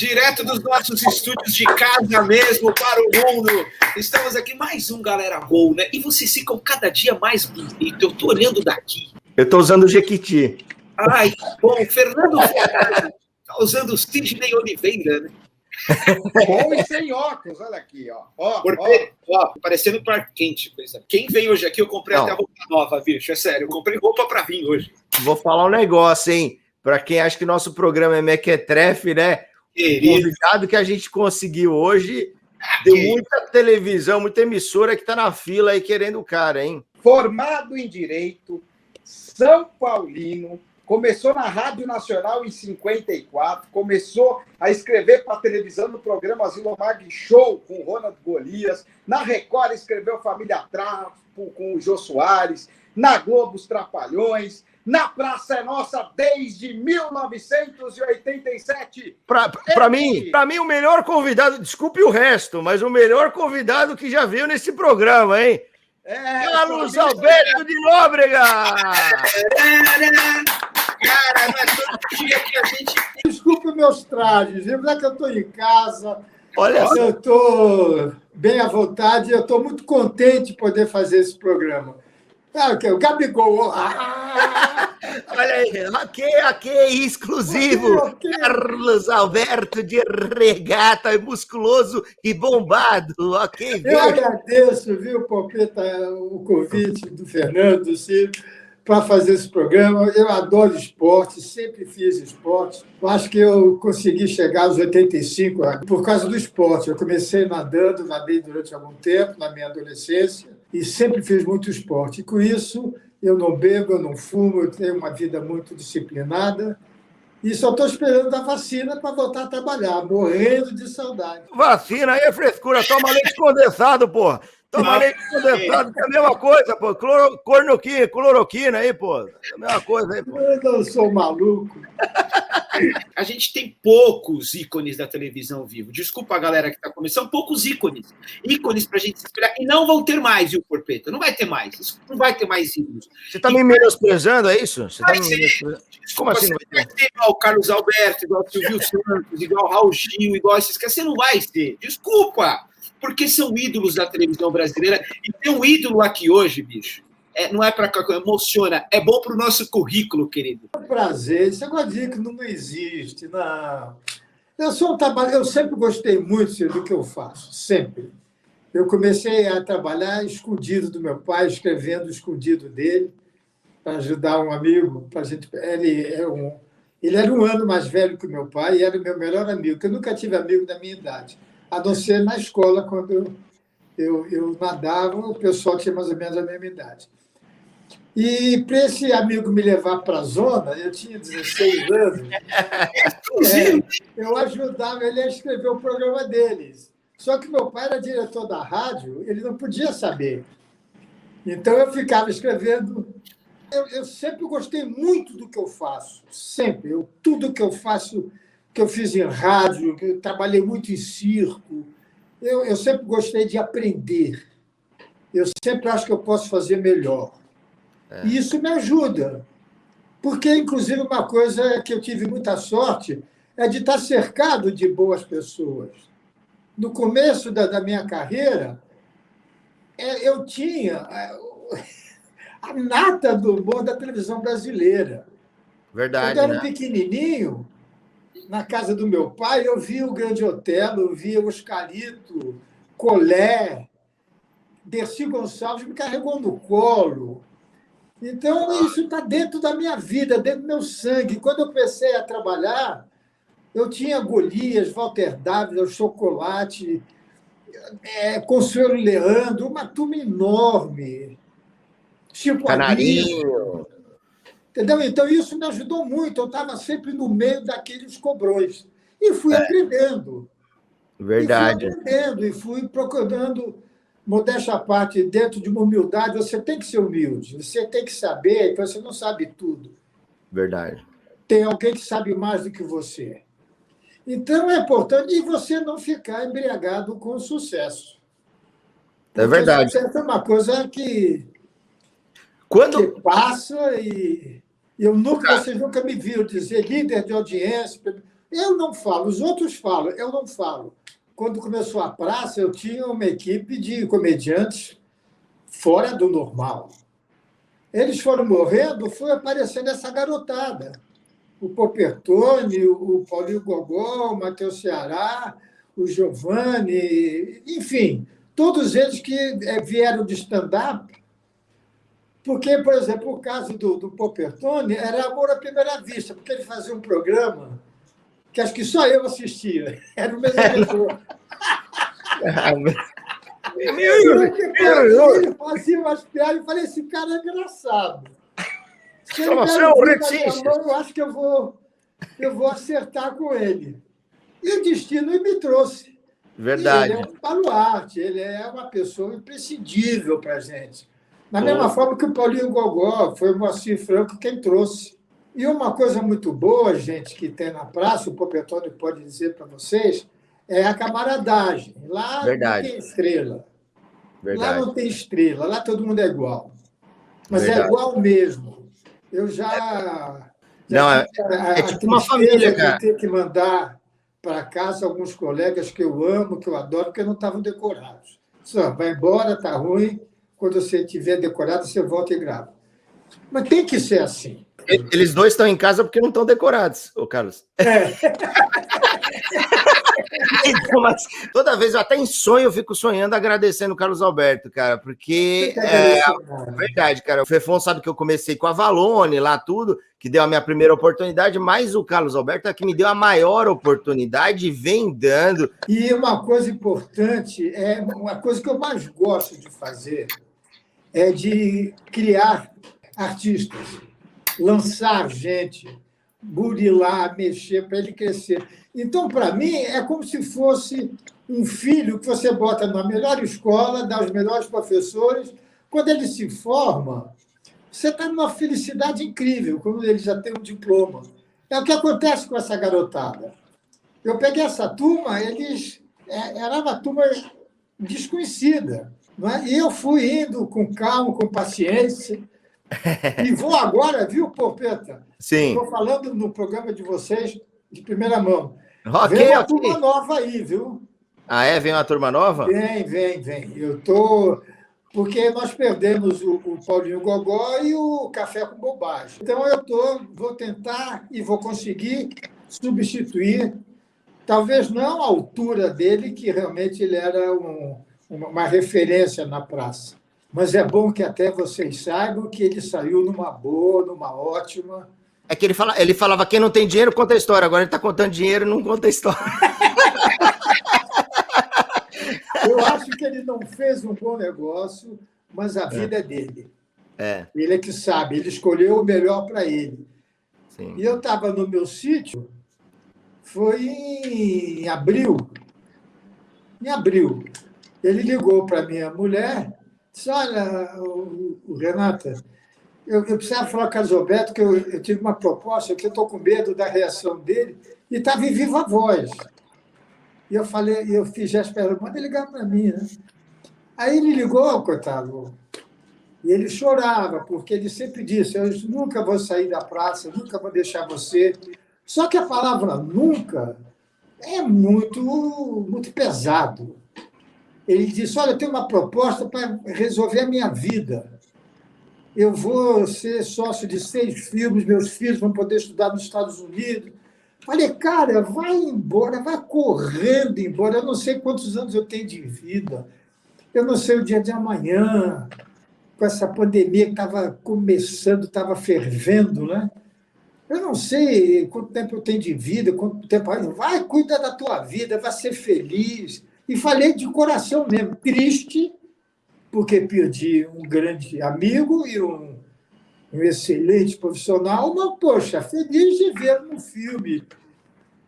Direto dos nossos estúdios de casa mesmo para o mundo. Estamos aqui mais um Galera Gol, né? E vocês ficam cada dia mais bonitos. Eu tô olhando daqui. Eu tô usando o Jequiti. Ai, bom, Fernando Ferrari tá usando o Sidney Oliveira, né? Bom e sem óculos, olha aqui, ó. Ó, parecendo Clark Kent. Quem vem hoje aqui, eu comprei até roupa nova, bicho. É sério, eu comprei roupa pra vir hoje. Vou falar um negócio, hein? Pra quem acha que nosso programa é mequetrefe, né? O convidado que a gente conseguiu hoje deu muita televisão, muita emissora que tá na fila aí querendo o cara, hein? Formado em Direito, São Paulino, começou na Rádio Nacional em 54, começou a escrever para televisão no programa Zilomag Show com o Ronald Golias, na Record escreveu Família Trapo com o Jô Soares, na Globo os Trapalhões, na Praça é Nossa desde 1987. Para mim, o melhor convidado, desculpe o resto, mas o melhor convidado que já veio nesse programa, hein? Carlos Alberto de Nóbrega! Cara, não é todo dia que a gente... Desculpe meus trajes, viu? Já que eu estou em casa, olha, eu estou bem à vontade, eu estou muito contente de poder fazer esse programa. O Gabigol. Olha aí, ok, exclusivo. Okay. Carlos Alberto de regata, musculoso e bombado. Ok, eu agradeço, viu, Popeta, o convite do Fernando, do Ciro, para fazer esse programa. Eu adoro esporte, sempre fiz esporte. Eu acho que eu consegui chegar aos 85 por causa do esporte. Eu comecei nadei durante algum tempo, na minha adolescência, e sempre fiz muito esporte. E com isso, eu não bebo, eu não fumo, eu tenho uma vida muito disciplinada. E só estou esperando a vacina para voltar a trabalhar, morrendo de saudade. Vacina aí é frescura, toma leite condensado, porra. Toma leite condensado, que é a mesma coisa, pô. Cloroquina aí, pô. É a mesma coisa aí, pô. Eu não sou maluco. A gente tem poucos ícones da televisão vivo. Desculpa a galera que está começando, poucos ícones. Ícones pra gente se inspirar. E não vão ter mais, viu, Porpeta? Não vai ter mais. Isso não vai ter mais ícones. Você tá me menosprezando, é isso? Você tá me menosprezando? Como assim? Você vai ter igual o Carlos Alberto, igual o Silvio Santos, igual o Raul Gil, igual esses caras. Você não vai ter. Desculpa. Porque são ídolos da televisão brasileira. E ter um ídolo aqui hoje, bicho, não é para emociona, é bom para o nosso currículo, querido. É um prazer. Esse negócio de que não existe, não. Eu sempre gostei muito do que eu faço, sempre. Eu comecei a trabalhar escondido do meu pai, escrevendo escondido dele, para ajudar um amigo. Ele era um ano mais velho que o meu pai e era o meu melhor amigo, que eu nunca tive amigo da minha idade. A não ser na escola, quando eu nadava, o pessoal tinha mais ou menos a mesma idade. E para esse amigo me levar para a zona, eu tinha 16 anos, eu ajudava ele a escrever o programa deles. Só que meu pai era diretor da rádio, ele não podia saber. Então eu ficava escrevendo. Eu sempre gostei muito do que eu faço, sempre. Tudo que eu faço, que eu fiz em rádio, que eu trabalhei muito em circo. Eu sempre gostei de aprender. Eu sempre acho que eu posso fazer melhor. E isso me ajuda. Porque, inclusive, uma coisa que eu tive muita sorte é de estar cercado de boas pessoas. No começo da minha carreira, eu tinha a nata do humor da televisão brasileira. Verdade. Quando eu era pequenininho, na casa do meu pai, eu via o Grande Otelo, eu via o Oscarito, Colé, Dercy Gonçalves me carregou no colo. Então, isso está dentro da minha vida, dentro do meu sangue. Quando eu comecei a trabalhar, eu tinha Golias, Walter Dávila, Chocolate, Consuelo Leandro, uma turma enorme. Chico Canarinho. Entendeu? Então, isso me ajudou muito. Eu estava sempre no meio daqueles cobrões. E fui aprendendo. Verdade. E fui procurando, modéstia à parte, dentro de uma humildade. Você tem que ser humilde, você tem que saber, então você não sabe tudo. Verdade. Tem alguém que sabe mais do que você. Então, é importante você não ficar embriagado com o sucesso. É verdade. O sucesso é uma coisa que passa e... Você nunca me viu dizer líder de audiência. Eu não falo, os outros falam, eu não falo. Quando começou a praça, eu tinha uma equipe de comediantes fora do normal. Eles foram morrendo, foi aparecendo essa garotada. O Popertone, o Paulinho Gogó, o Matheus Ceará, o Giovanni, enfim, todos eles que vieram de stand-up, porque, por exemplo, o caso do Popertone era amor à primeira vista, porque ele fazia um programa que acho que só eu assistia, era o mesmo diretor. Ele fazia umas piadas e falei, esse cara é engraçado. Se ele eu acho que eu vou acertar com ele. E o destino me trouxe. Verdade. E ele é um baluarte, ele é uma pessoa imprescindível para a gente. Da mesma forma que o Paulinho Gogó, foi o Moacir Franco quem trouxe. E uma coisa muito boa, gente, que tem na praça, o Popertone pode dizer para vocês, é a camaradagem. Lá Verdade. Não tem estrela. Verdade. Lá não tem estrela, lá todo mundo é igual. Mas Verdade. é igual mesmo. Eu já não, é tipo uma família, cara. Ter que mandar para casa alguns colegas que eu amo, que eu adoro, porque não estavam decorados. Só, vai embora, tá ruim. Quando você tiver decorado, você volta e grava. Mas tem que ser assim. Eles dois estão em casa porque não estão decorados, ô Carlos. Então, mas toda vez, até em sonho, eu fico sonhando agradecendo o Carlos Alberto, cara, porque verdade, cara. O Fefon sabe que eu comecei com a Valone lá, tudo, que deu a minha primeira oportunidade, mas o Carlos Alberto é que me deu a maior oportunidade e vem dando. E uma coisa importante, uma coisa que eu mais gosto de fazer, é de criar artistas, lançar gente, burilar, mexer para ele crescer. Então, para mim, é como se fosse um filho que você bota na melhor escola, dá os melhores professores. Quando ele se forma, você está numa felicidade incrível, quando ele já tem um diploma. É o que acontece com essa garotada. Eu peguei essa turma, era uma turma desconhecida. Não é? E eu fui indo com calma, com paciência. E vou agora, viu, Popeta? Sim. Estou falando no programa de vocês de primeira mão. Okay, vem uma turma nova aí, viu? Ah, é? Vem uma turma nova? Vem. Eu estou... Porque nós perdemos o Paulinho Gogó e o Café com Bobagem. Então, vou tentar e vou conseguir substituir, talvez não à altura dele, que realmente ele era uma referência na praça. Mas é bom que até vocês saibam que ele saiu numa boa, numa ótima. É que ele falava, quem não tem dinheiro conta a história. Agora ele está contando dinheiro e não conta a história. Eu acho que ele não fez um bom negócio, mas a vida é dele. Ele é que sabe, ele escolheu o melhor para ele. Sim. E eu estava no meu sítio, foi em abril. Em abril. Ele ligou para minha mulher, disse, olha, Renata, eu precisava falar com o Carlos Alberto, que eu tive uma proposta, que eu estou com medo da reação dele, e estava em viva voz. E eu fiz gesto para ela, manda ligar para mim, né? Aí ele ligou, coitado, e ele chorava, porque ele sempre disse, eu nunca vou sair da praça, nunca vou deixar você. Só que a palavra nunca é muito, muito pesado. Ele disse, olha, eu tenho uma proposta para resolver a minha vida. Eu vou ser sócio de 6 filmes, meus filhos vão poder estudar nos Estados Unidos. Falei, cara, vai embora, vai correndo embora. Eu não sei quantos anos eu tenho de vida. Eu não sei o dia de amanhã, com essa pandemia que estava começando, estava fervendo, né? Eu não sei quanto tempo eu tenho de vida, quanto tempo... Vai, cuida da tua vida, vai ser feliz. E falei de coração mesmo, triste, porque perdi um grande amigo e um excelente profissional, mas, poxa, feliz de ver no filme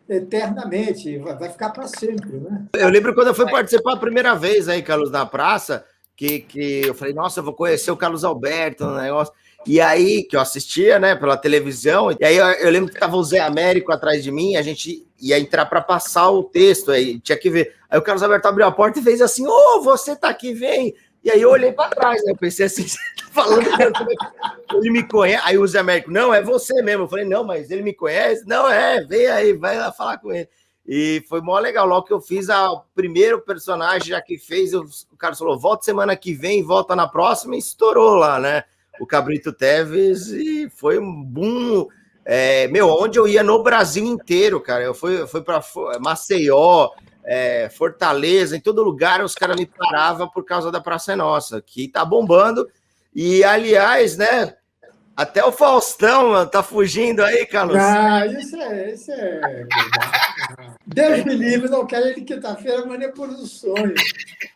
eternamente, vai ficar para sempre, né? Eu lembro quando eu fui participar a primeira vez aí, Carlos, na praça, que eu falei, nossa, eu vou conhecer o Carlos Alberto no negócio. E aí, que eu assistia, né, pela televisão, e aí eu lembro que tava o Zé Américo atrás de mim, a gente ia entrar para passar o texto, aí tinha que ver. Aí o Carlos Alberto abriu a porta e fez assim, você tá aqui, vem! E aí eu olhei para trás, né? Eu pensei assim, você tá falando, ele me conhece. Aí o Zé Américo, não, é você mesmo. Eu falei, não, mas ele me conhece? Não, vem aí, vai lá falar com ele. E foi mó legal. Logo que eu fiz o primeiro personagem, já que fez, o Carlos falou, volta semana que vem, volta na próxima, e estourou lá, né? O Cabrito Teves, e foi um boom. Onde eu ia no Brasil inteiro, cara. Eu fui para Maceió, Fortaleza, em todo lugar os caras me paravam por causa da Praça é Nossa, que tá bombando. E, aliás, né? Até o Faustão, mano, tá fugindo aí, Carlos. Isso é... Deus me livre, não quero ele quinta-feira, mas nem por um sonho.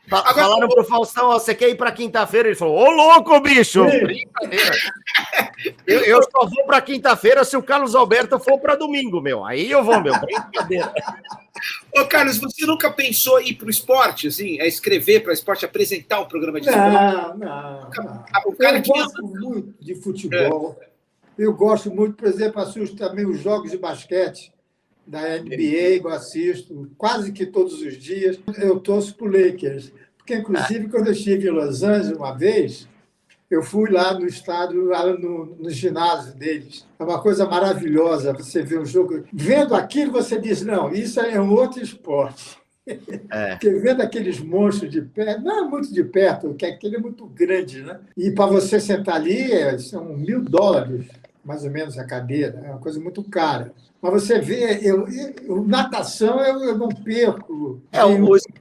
Falaram pro Faustão, você quer ir pra quinta-feira? Ele falou, ô louco, bicho! Brincadeira. Eu só vou pra quinta-feira se o Carlos Alberto for pra domingo, meu. Aí eu vou, meu. Brincadeira. Ô, Carlos, você nunca pensou em ir pro esporte, assim, escrever para esporte, apresentar um programa de futebol? Não. Eu gosto muito de futebol. Eu gosto muito, por exemplo, assisto também os jogos de basquete da NBA, eu assisto quase que todos os dias. Eu torço para o Lakers, porque, inclusive, quando eu estive em Los Angeles uma vez, eu fui lá no estádio, lá no ginásio deles. É uma coisa maravilhosa você ver um jogo. Vendo aquilo, você diz, não, isso é um outro esporte. Porque vendo aqueles monstros de perto, não é muito de perto, porque aquele é muito grande, né? E para você sentar ali, são $1.000, mais ou menos, a cadeira. É uma coisa muito cara. Mas você vê, natação eu não perco.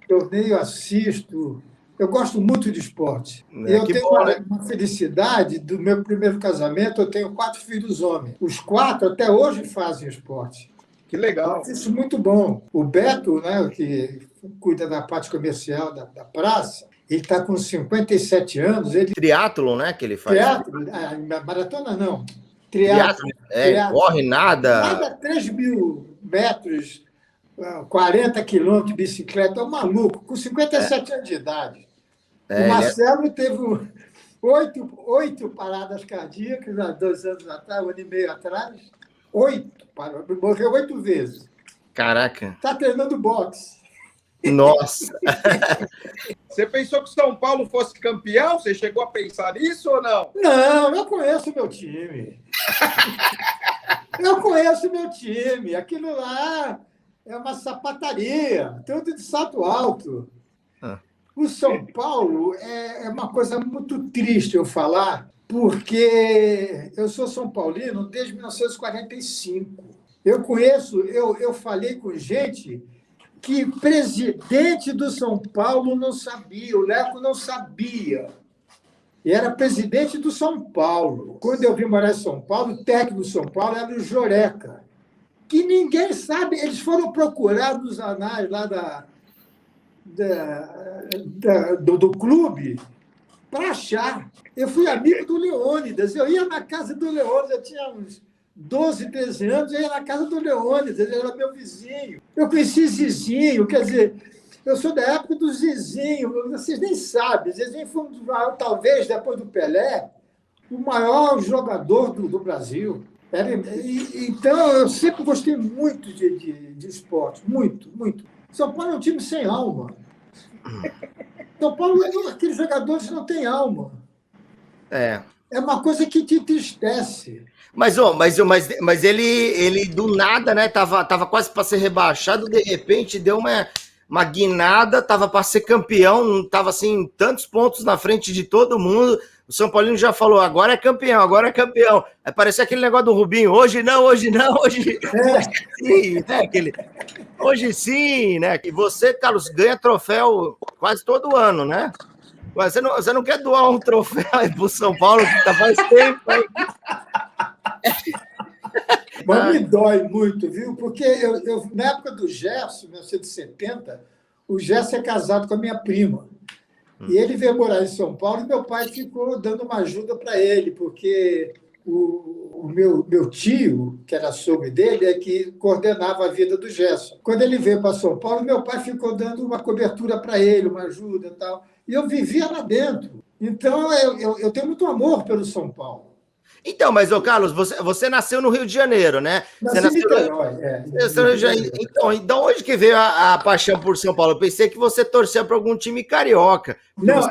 Torneio assisto. Eu gosto muito de esporte. E eu tenho uma felicidade do meu primeiro casamento. Eu tenho 4 filhos homens. Os 4 até hoje fazem esporte. Que legal. Isso é muito bom. O Beto, né, que cuida da parte comercial da praça, ele está com 57 anos. Triatlon, né, que ele faz? Triatlon, maratona não. Triatlon. Corre, nada. Nada 3.000 metros, 40 quilômetros de bicicleta. É um maluco, com 57 anos de idade. O Marcelo teve 8 paradas cardíacas há 2 anos atrás, 1 ano e meio atrás. 8 paradas, morreu 8 vezes. Caraca. Está treinando boxe. Nossa. Você pensou que o São Paulo fosse campeão? Você chegou a pensar nisso ou não? Não, eu conheço o meu time. Aquilo lá é uma sapataria, tudo de salto alto. O São Paulo é uma coisa muito triste eu falar, porque eu sou São Paulino desde 1945. Eu falei com gente que presidente do São Paulo não sabia, o Leco não sabia. E era presidente do São Paulo. Quando eu vim morar em São Paulo, o técnico do São Paulo era o Joreca, que ninguém sabe. Eles foram procurar nos anais lá do clube para achar. Eu fui amigo do Leônidas. Eu ia na casa do Leônidas, eu tinha uns 12, 13 anos, eu ia na casa do Leônidas, ele era meu vizinho. Eu conheci Zizinho, quer dizer, eu sou da época do Zizinho, vocês nem sabem. Zizinho foi, talvez, depois do Pelé, o maior jogador do Brasil. Então, eu sempre gostei muito de esporte, muito, muito. São Paulo é um time sem alma. São Paulo, aqueles jogadores não têm alma. É uma coisa que te entristece. Mas ele do nada, né? Tava quase para ser rebaixado, de repente deu uma guinada, tava para ser campeão, tava assim, tantos pontos na frente de todo mundo. O São Paulino já falou, agora é campeão. Aí parecia aquele negócio do Rubinho, hoje sim, né? Hoje sim, né? Que você, Carlos, ganha troféu quase todo ano, né? Mas você não quer doar um troféu aí pro São Paulo, que tá faz tempo aí. Mas me dói muito, viu? Porque eu na época do Gerson, 1970, o Gerson é casado com a minha prima. E ele veio morar em São Paulo e meu pai ficou dando uma ajuda para ele, porque o meu tio, que era sogro dele, é que coordenava a vida do Gerson. Quando ele veio para São Paulo, meu pai ficou dando uma cobertura para ele, uma ajuda e tal. E eu vivia lá dentro. Então, eu tenho muito amor pelo São Paulo. Então, mas, ô Carlos, você nasceu no Rio de Janeiro, né? Você nasceu no Rio de Janeiro. Então, de onde que veio a paixão por São Paulo? Eu pensei que você torcia para algum time carioca. Não,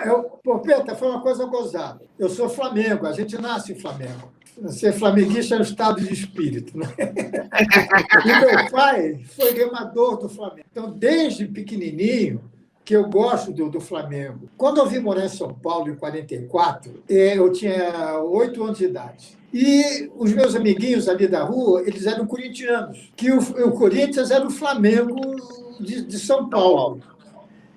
Peta, foi uma coisa gozada. Eu sou Flamengo, a gente nasce em Flamengo. Ser flamenguista é um estado de espírito, né? E meu pai foi remador do Flamengo. Então, desde pequenininho, que eu gosto do Flamengo. Quando eu vim morar em São Paulo, em 44, eu tinha 8 anos de idade. E os meus amiguinhos ali da rua, eles eram corintianos, que o Corinthians era o Flamengo de São Paulo.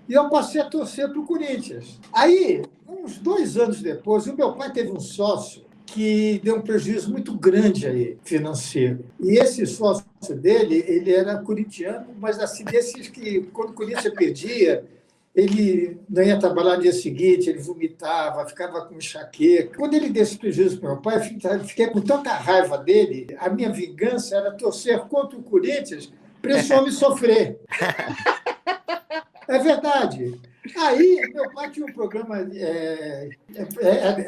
E eu passei a torcer para o Corinthians. Aí, uns 2 anos depois, o meu pai teve um sócio que deu um prejuízo muito grande aí, financeiro. E esse sócio dele, ele era corintiano, mas assim, desses que, quando o Corinthians perdia, ele não ia trabalhar no dia seguinte, ele vomitava, ficava com enxaqueca. Quando ele deu esse prejuízo para meu pai, eu fiquei com tanta raiva dele, a minha vingança era torcer contra o Corinthians para esse homem sofrer. É verdade. Aí, meu pai tinha um programa,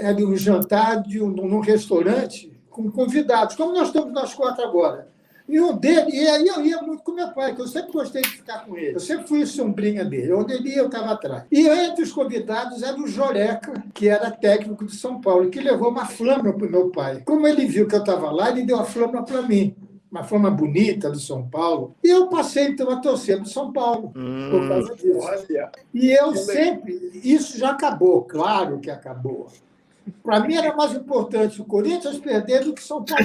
era um jantar num restaurante com convidados, como nós estamos nós 4 agora. E aí eu ia muito com meu pai, que eu sempre gostei de ficar com ele. Eu sempre fui sombrinha dele. Onde ele ia, eu estava atrás. E entre os convidados era o Joreca, que era técnico de São Paulo, que levou uma flâmula para o meu pai. Como ele viu que eu estava lá, ele deu a flâmula para mim. Uma forma bonita do São Paulo. E eu passei, então, a torcer para o São Paulo, por causa disso. Olha. E eu sempre... Isso já acabou, claro que acabou. Para mim era mais importante o Corinthians perder do que São Paulo.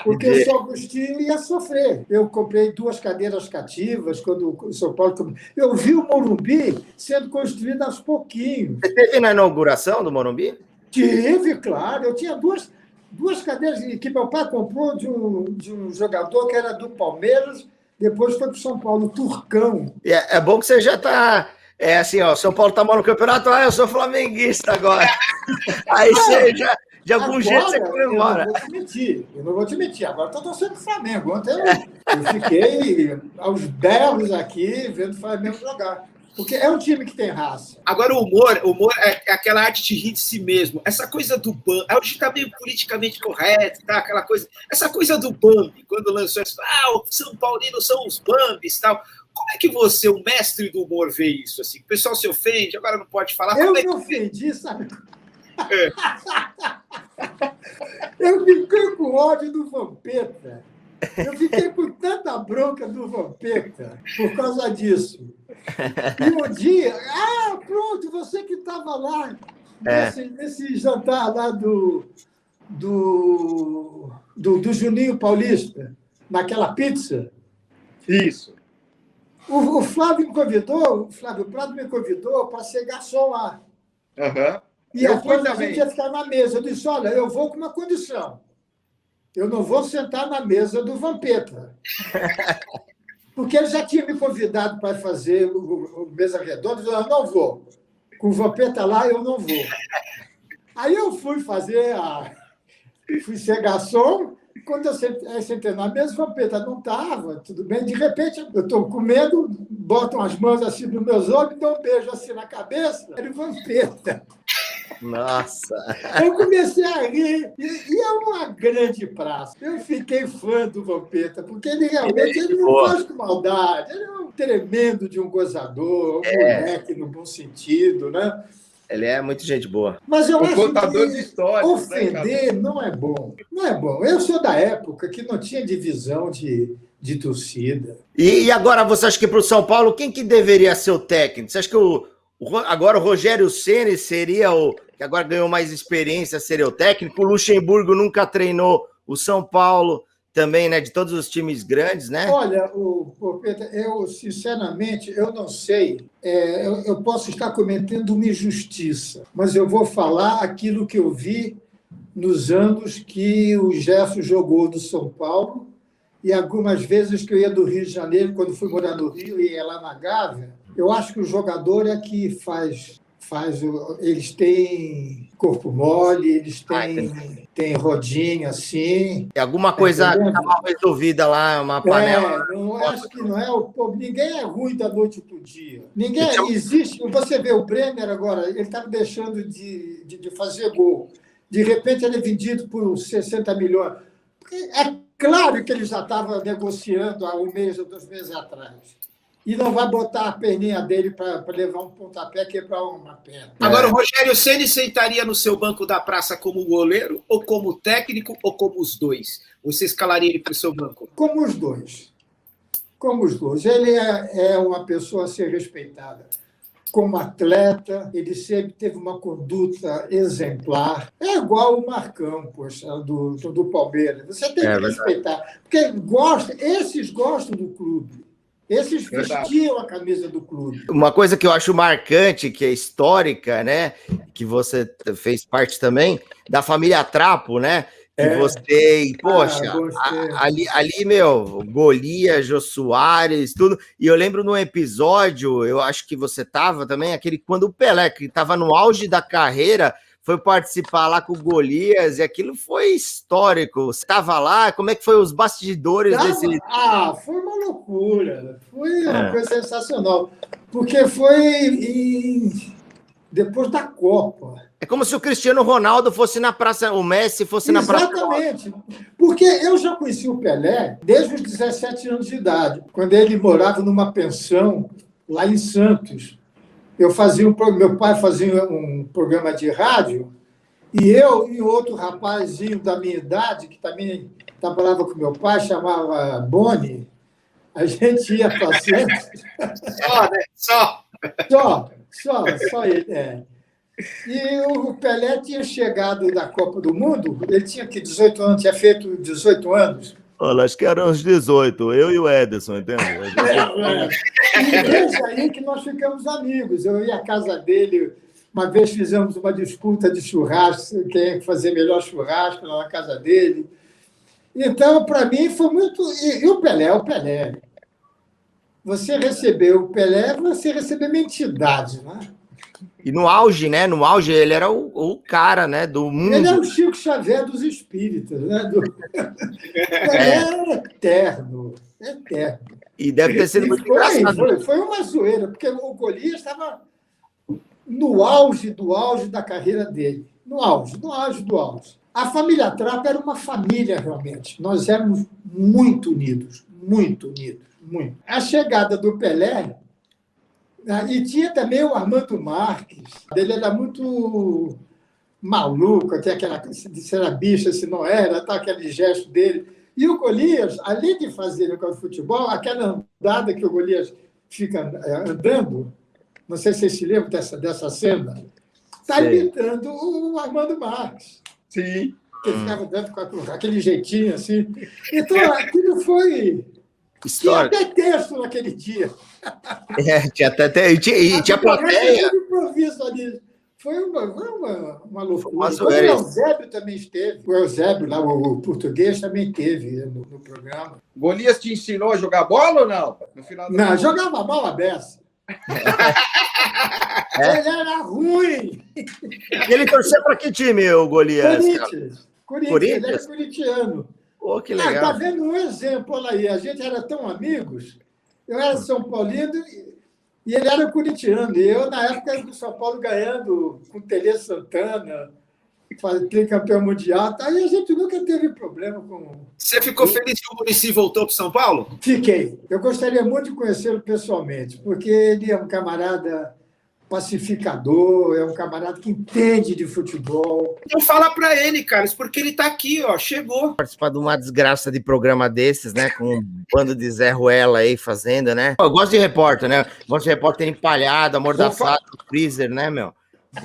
Porque o São Agostinho ia sofrer. Eu comprei 2 cadeiras cativas quando o São Paulo... Eu vi o Morumbi sendo construído aos pouquinhos. Você teve na inauguração do Morumbi? Tive, claro. Eu tinha duas cadeiras que meu pai comprou de um jogador que era do Palmeiras, depois foi para o São Paulo, Turcão. É bom que você já está... É assim, ó, São Paulo está mal no campeonato, eu sou flamenguista agora. Aí você já, de algum agora, jeito, você comemora. Eu não vou te mentir. Agora estou torcendo o Flamengo. Ontem eu fiquei aos berros aqui vendo o Flamengo jogar. Porque é um time que tem raça. Agora, o humor é aquela arte de rir de si mesmo. Essa coisa do Bambi. Hoje está meio politicamente correto, tá? Aquela coisa. Essa coisa do Bambi, quando lançou isso, os São Paulinos são os Bambis e tal. Como é que você, o mestre do humor, vê isso? Assim? O pessoal se ofende, agora não pode falar. Eu me ofendi, sabe? Eu fiquei com ódio do Vampeta. Eu fiquei com tanta bronca do Vampeta por causa disso. E um dia, pronto, você que estava lá, nesse jantar lá do Juninho Paulista, naquela pizza. Isso. O Flávio Prado me convidou para ser garçom lá. Uhum. E depois a gente ia ficar na mesa. Eu disse, olha, eu vou com uma condição. Eu não vou sentar na mesa do Vampeta. Porque ele já tinha me convidado para fazer o mesa redonda. Eu não vou. Com o Vampeta lá, eu não vou. Aí eu fui fui ser garçom. Quando eu sentei na mesa, o Vampeta não estava, tudo bem. De repente, eu estou comendo, botam as mãos assim nos meus olhos, me dão um beijo assim na cabeça. Era o Vampeta. Nossa! Eu comecei a rir. E é uma grande praça. Eu fiquei fã do Vampeta, porque ele realmente não faz com maldade. Ele é um tremendo de um gozador, um moleque no bom sentido, né? Ele é muito gente boa. Mas eu acho contador que de histórias, ofender não é bom. Não é bom. Eu sou da época que não tinha divisão de torcida. E agora, você acha que para o São Paulo, quem que deveria ser o técnico? Você acha que agora o Rogério Ceni seria que agora ganhou mais experiência, seria o técnico? O Luxemburgo nunca treinou o São Paulo também, né? De todos os times grandes, né? Olha, Pedro, eu sinceramente, eu não sei. Eu posso estar cometendo uma injustiça, mas eu vou falar aquilo que eu vi nos anos que o Gerson jogou do São Paulo e algumas vezes que eu ia do Rio de Janeiro, quando fui morar no Rio e ia lá na Gávea. Eu acho que o jogador é que faz eles têm corpo mole, eles têm rodinha assim. Alguma coisa mal resolvida lá, uma panela. Acho que não é. Ninguém é ruim da noite para o dia. Ninguém existe. Você vê o Brenner agora, ele estava deixando de fazer gol. de repente ele é vendido por 60 milhões. É claro que ele já estava negociando há 1 mês ou 2 meses atrás. E não vai botar a perninha dele para levar um pontapé, quebrar uma perna. Agora, o Rogério Ceni sentaria no seu banco da praça como goleiro, ou como técnico, ou como os dois? Você escalaria ele para o seu banco? Como os dois. Como os dois. Ele é uma pessoa a ser respeitada. Como atleta, ele sempre teve uma conduta exemplar. É igual o Marcão, poxa, do Palmeiras. Você tem que respeitar. Porque esses gostam do clube. Esses vestiam a camisa do clube. Uma coisa que eu acho marcante, que é histórica, né? Que você fez parte também, da família Trapo, né? Que você, poxa, ali, meu, Golias, Jô Soares, tudo. E eu lembro num episódio, eu acho que você tava também, aquele quando o Pelé, que tava no auge da carreira, foi participar lá com o Golias, e aquilo foi histórico. Você estava lá, como é que foi os bastidores desse... Foi uma loucura, foi uma coisa sensacional, porque foi depois da Copa. É como se o Cristiano Ronaldo fosse na praça, o Messi fosse na praça. Exatamente, porque eu já conheci o Pelé desde os 17 anos de idade, quando ele morava numa pensão lá em Santos. Meu pai fazia um programa de rádio e eu e outro rapazinho da minha idade, que também trabalhava com meu pai, chamava Boni, a gente ia para Santos. Só ele. E o Pelé tinha chegado da Copa do Mundo, ele tinha 18 anos, tinha feito 18 anos. Olha, acho que eram uns 18, eu e o Ederson, entendeu? E desde aí que nós ficamos amigos. Eu ia à casa dele, uma vez fizemos uma disputa de churrasco, quem ia fazer melhor churrasco lá na casa dele. Então, para mim, foi muito... E o Pelé. Você recebeu o Pelé, você recebeu uma entidade, né? E no auge, né? No auge, ele era o cara, né? Do mundo. Ele é o Chico Xavier dos espíritos, né? É eterno. E deve ter sido muito engraçado. Foi uma zoeira, porque o Golias estava no auge da carreira dele. No auge. A família Trapo era uma família, realmente. Nós éramos muito unidos. Muito. A chegada do Pelé... E tinha também o Armando Marques. Ele era muito maluco, até aquela, se era bicha, se não era, tá, aquele gesto dele. E o Golias, além de fazer no campo de futebol, aquela andada que o Golias fica andando, não sei se vocês se lembram dessa cena, está imitando o Armando Marques. Sim. Que ele ficava andando com aquele jeitinho assim. Então, aquilo foi... História. Tinha até texto naquele dia. Tinha plateia. Improviso ali. Foi uma loucura. O Eusébio também esteve. O Eusébio, lá, o português, também esteve no programa. Golias te ensinou a jogar bola ou não? No final não, jogava bola beça. Ele era ruim. E ele torcia para que time, o Golias? Corinthians. Ele era corintiano. Pô, que legal. Tá vendo um exemplo, olha aí. A gente era tão amigos. Eu era São Paulino e ele era corintiano. E eu, na época, do São Paulo ganhando com o Tele Santana, tricampeão mundial. Aí a gente nunca teve problema com... Você ficou feliz que o Muricy voltou para São Paulo? Fiquei. Eu gostaria muito de conhecê-lo pessoalmente, porque ele é um camarada pacificador, é um camarada que entende de futebol. Então fala para ele, Carlos, porque ele está aqui, ó, chegou. Participar de uma desgraça de programa desses, né, com um bando de Zé Ruela aí fazendo, né? Eu gosto de repórter, né? Gosto de repórter empalhado, amordaçado, freezer, né, meu?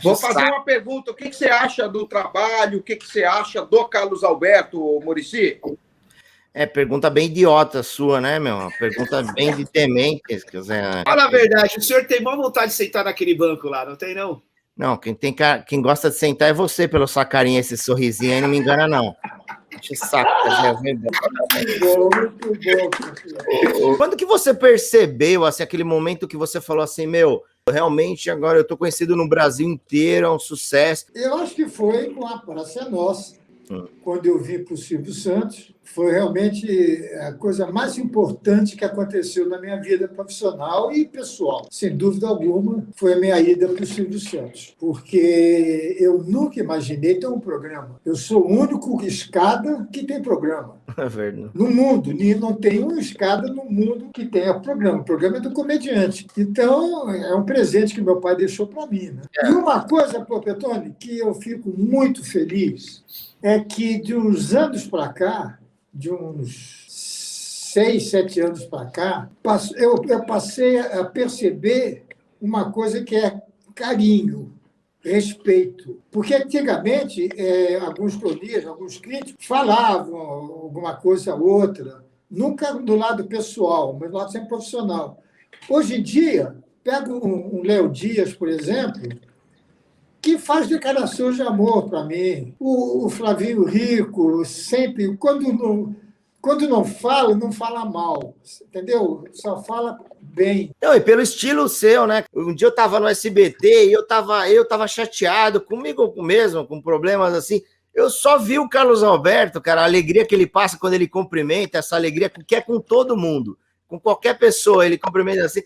Vou fazer uma pergunta. O que você acha do trabalho? O que você acha do Carlos Alberto, Muricy? Pergunta bem idiota sua, né, meu? Pergunta bem de temente. Fala a verdade, o senhor tem maior vontade de sentar naquele banco lá, não tem, não? Não, quem gosta de sentar é você, pelo sua carinha, esse sorrisinho aí, não me engana, não. Deixa o saco. Quando que você percebeu, assim, aquele momento que você falou assim, meu, realmente agora eu tô conhecido no Brasil inteiro, é um sucesso? Eu acho que foi com a Praça é Nossa. quando eu vim para o Silvio Santos, foi realmente a coisa mais importante que aconteceu na minha vida profissional e pessoal. Sem dúvida alguma, foi a minha ida para o Silvio Santos, porque eu nunca imaginei ter um programa. Eu sou o único escada que tem programa. É verdade. No mundo, não tem uma escada no mundo que tenha programa. O programa é do comediante. Então, é um presente que meu pai deixou para mim. Né? E uma coisa, Popetone, que eu fico muito feliz é que de uns anos para cá, de uns 6, 7 anos para cá, eu passei a perceber uma coisa que é carinho, respeito. Porque antigamente, alguns cronistas, alguns críticos falavam alguma coisa ou outra, nunca do lado pessoal, mas do lado sempre profissional. Hoje em dia, pego um Léo Dias, por exemplo, que faz declarações de amor para mim. O Flavinho Rico, sempre, quando não fala mal, entendeu? Só fala bem. Não, e pelo estilo seu, né? Um dia eu estava no SBT e eu tava chateado comigo mesmo, com problemas assim. Eu só vi o Carlos Alberto, cara, a alegria que ele passa quando ele cumprimenta, essa alegria que é com todo mundo, com qualquer pessoa, ele cumprimenta assim.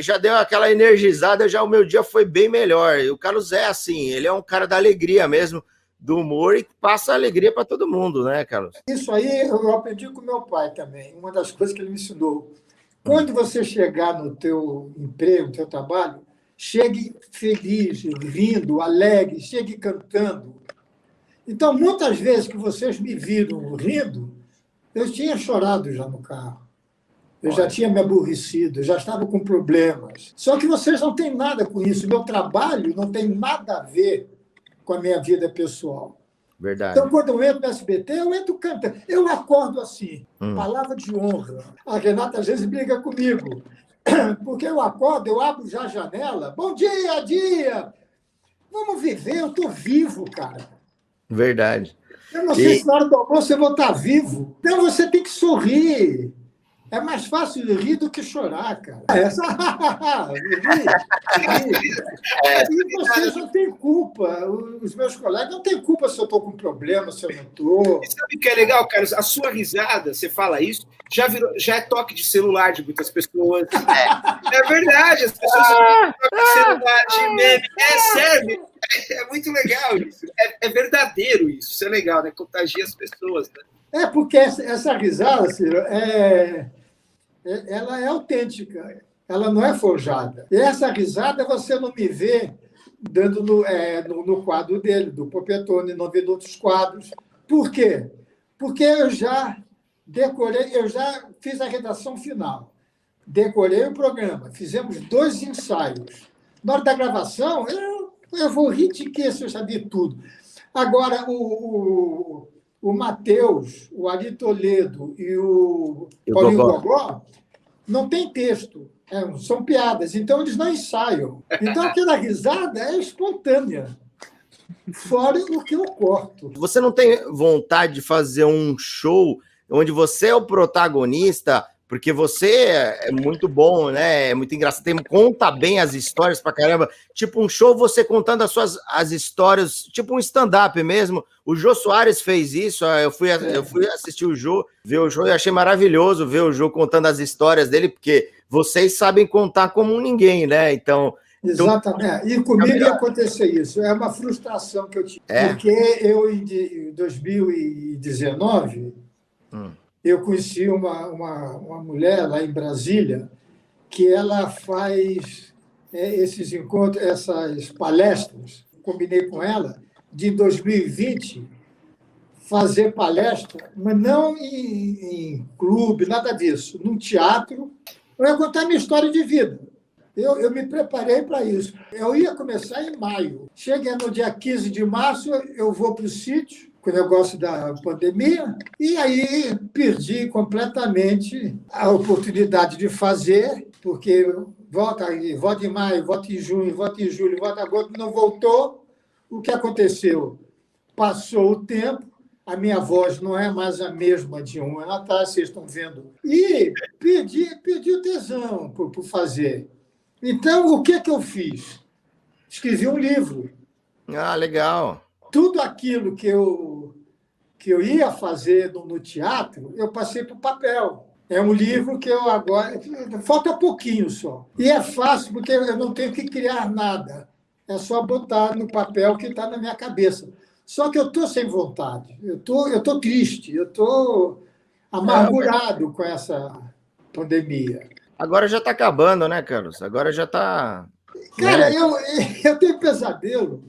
Já deu aquela energizada, o meu dia foi bem melhor. E o Carlos é assim, ele é um cara da alegria mesmo, do humor, e passa alegria para todo mundo, né, Carlos? Isso aí eu aprendi com meu pai também, uma das coisas que ele me ensinou. Quando você chegar no teu emprego, no teu trabalho, chegue feliz, rindo, alegre, chegue cantando. Então, muitas vezes que vocês me viram rindo, eu tinha chorado já no carro. Eu já tinha me aborrecido, eu já estava com problemas. Só que vocês não têm nada com isso. Meu trabalho não tem nada a ver com a minha vida pessoal. Verdade. Então, quando eu entro no SBT, eu entro cantando. Eu acordo assim, palavra de honra. A Renata às vezes briga comigo, porque eu acordo, eu abro já a janela. Bom dia, dia! Vamos viver, eu estou vivo, cara. Verdade. Eu não sei se na hora do almoço eu vou estar vivo. Então, você tem que sorrir. É mais fácil rir do que chorar, cara. E vocês não têm culpa. Os meus colegas não têm culpa se eu estou com problema, se eu não estou. Sabe o que é legal, Carlos? A sua risada, você fala isso, já é toque de celular de muitas pessoas. É verdade, as pessoas toque de celular, de meme. É sério. É muito legal isso. É verdadeiro isso. Isso é legal, né? Contagia as pessoas, né? Porque essa risada, Ciro, ela é autêntica, ela não é forjada. E essa risada você não me vê dando no quadro dele, do Popetone, não vê outros quadros. Por quê? Porque eu já decorei, eu já fiz a redação final, decorei o programa, fizemos 2 ensaios. Na hora da gravação, eu vou rir de quê se eu já vi tudo? Agora, o Matheus, o Ari Toledo e o Paulinho Gogó não tem texto, são piadas, então eles não ensaiam. Então aquela risada é espontânea, fora o que eu corto. Você não tem vontade de fazer um show onde você é o protagonista, porque você é muito bom, né? É muito engraçado, conta bem as histórias pra caramba. Tipo um show, você contando as histórias, tipo um stand-up mesmo. O Jô Soares fez isso, eu fui assistir o Jô, ver o Jô, e achei maravilhoso ver o Jô contando as histórias dele, porque vocês sabem contar como ninguém, né? Então... Exatamente. E comigo ia acontecer isso. É uma frustração que eu tive. Porque eu, em 2019... Eu conheci uma mulher lá em Brasília que ela faz esses encontros, essas palestras. Combinei com ela de, em 2020, fazer palestra, mas não em clube, nada disso. Num teatro, eu ia contar minha história de vida. Eu me preparei para isso. Eu ia começar em maio. Cheguei no dia 15 de março, eu vou para o sítio, com o negócio da pandemia, e aí perdi completamente a oportunidade de fazer, porque volta em maio, volta em junho, volta em julho, volta em agosto, não voltou. O que aconteceu? Passou o tempo, a minha voz não é mais a mesma de um ano atrás, vocês estão vendo. E perdi o tesão por fazer. Então, o que eu fiz? Escrevi um livro. Ah, legal. tudo aquilo que eu ia fazer no teatro, eu passei para o papel. É um livro que eu agora... Falta pouquinho só. E é fácil, porque eu não tenho que criar nada. É só botar no papel que está na minha cabeça. Só que eu estou sem vontade. Eu tô triste. Eu estou amargurado com essa pandemia. Agora já está acabando, né, Carlos? Agora já está... Cara, eu tenho pesadelo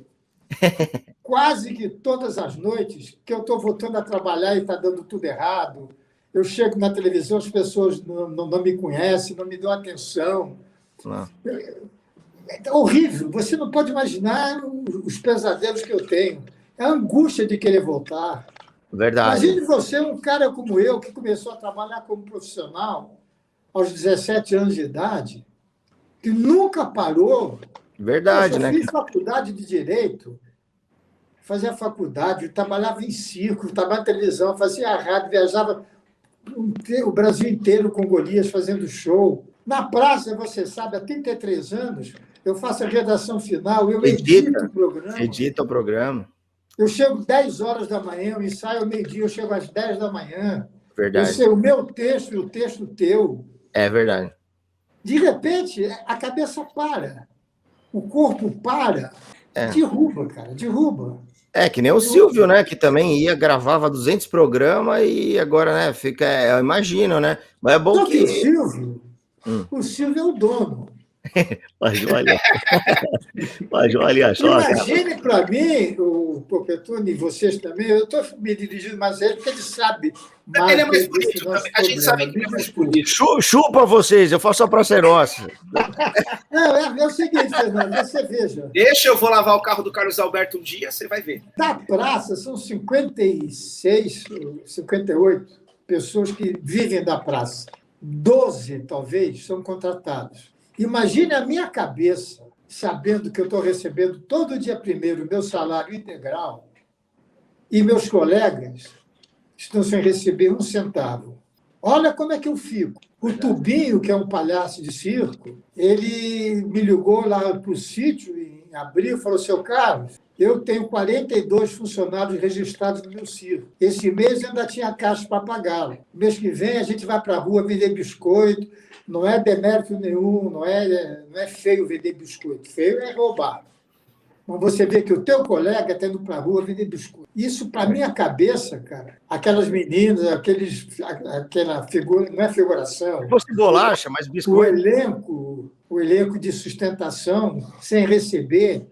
quase que todas as noites, que eu estou voltando a trabalhar e está dando tudo errado. Eu chego na televisão, as pessoas não me conhecem, não me dão atenção. Não. É horrível. Você não pode imaginar os pesadelos que eu tenho. É a angústia de querer voltar. Verdade. Imagine você, um cara como eu, que começou a trabalhar como profissional aos 17 anos de idade, que nunca parou. Verdade, né? Eu fiz faculdade de Direito, fazia faculdade, eu trabalhava em circo, trabalhava em televisão, fazia rádio, viajava o Brasil inteiro com Golias fazendo show. Na praça, você sabe, há 33 anos, eu faço a redação final, eu edito o programa. Edita o programa. Eu chego 10 horas da manhã, eu ensaio ao meio-dia, eu chego às 10 da manhã. Verdade. Eu sei o meu texto e o texto teu. É verdade. De repente, a cabeça para. O corpo para. Derruba, cara, derruba. É, que nem o Silvio, né? Que também gravava 200 programas e agora, né? Fica, eu imagino, né? Mas é bom Só que... O Silvio é o dono. Mas olha só. Imagine para mim, o Pochetone e vocês também, eu estou me dirigindo mais a ele, porque ele sabe mais. Ele é mais bonito também. A gente sabe que ele é mais bonito. Chupa vocês, eu faço a praça nossa. Não, é o seguinte, Fernando, você veja. Deixa eu vou lavar o carro do Carlos Alberto um dia, você vai ver. Da praça, são 56, 58 pessoas que vivem da praça. 12, talvez, são contratados. Imagine a minha cabeça, sabendo que eu estou recebendo todo dia primeiro o meu salário integral e meus colegas estão sem receber um centavo. Olha como é que eu fico. O Tubinho, que é um palhaço de circo, ele me ligou lá para o sítio em abril e falou: seu Carlos, eu tenho 42 funcionários registrados no meu circo. Esse mês eu ainda tinha caixa para pagá-lo. Mês que vem a gente vai para a rua vender biscoito. Não é demérito nenhum, não é feio vender biscoito. Feio é roubar. Mas você vê que o teu colega está indo para a rua vender biscoito. Isso, para minha cabeça, cara, aquelas meninas, aquela figura, não é figuração. Se fosse bolacha, mas biscoito. O elenco de sustentação sem receber.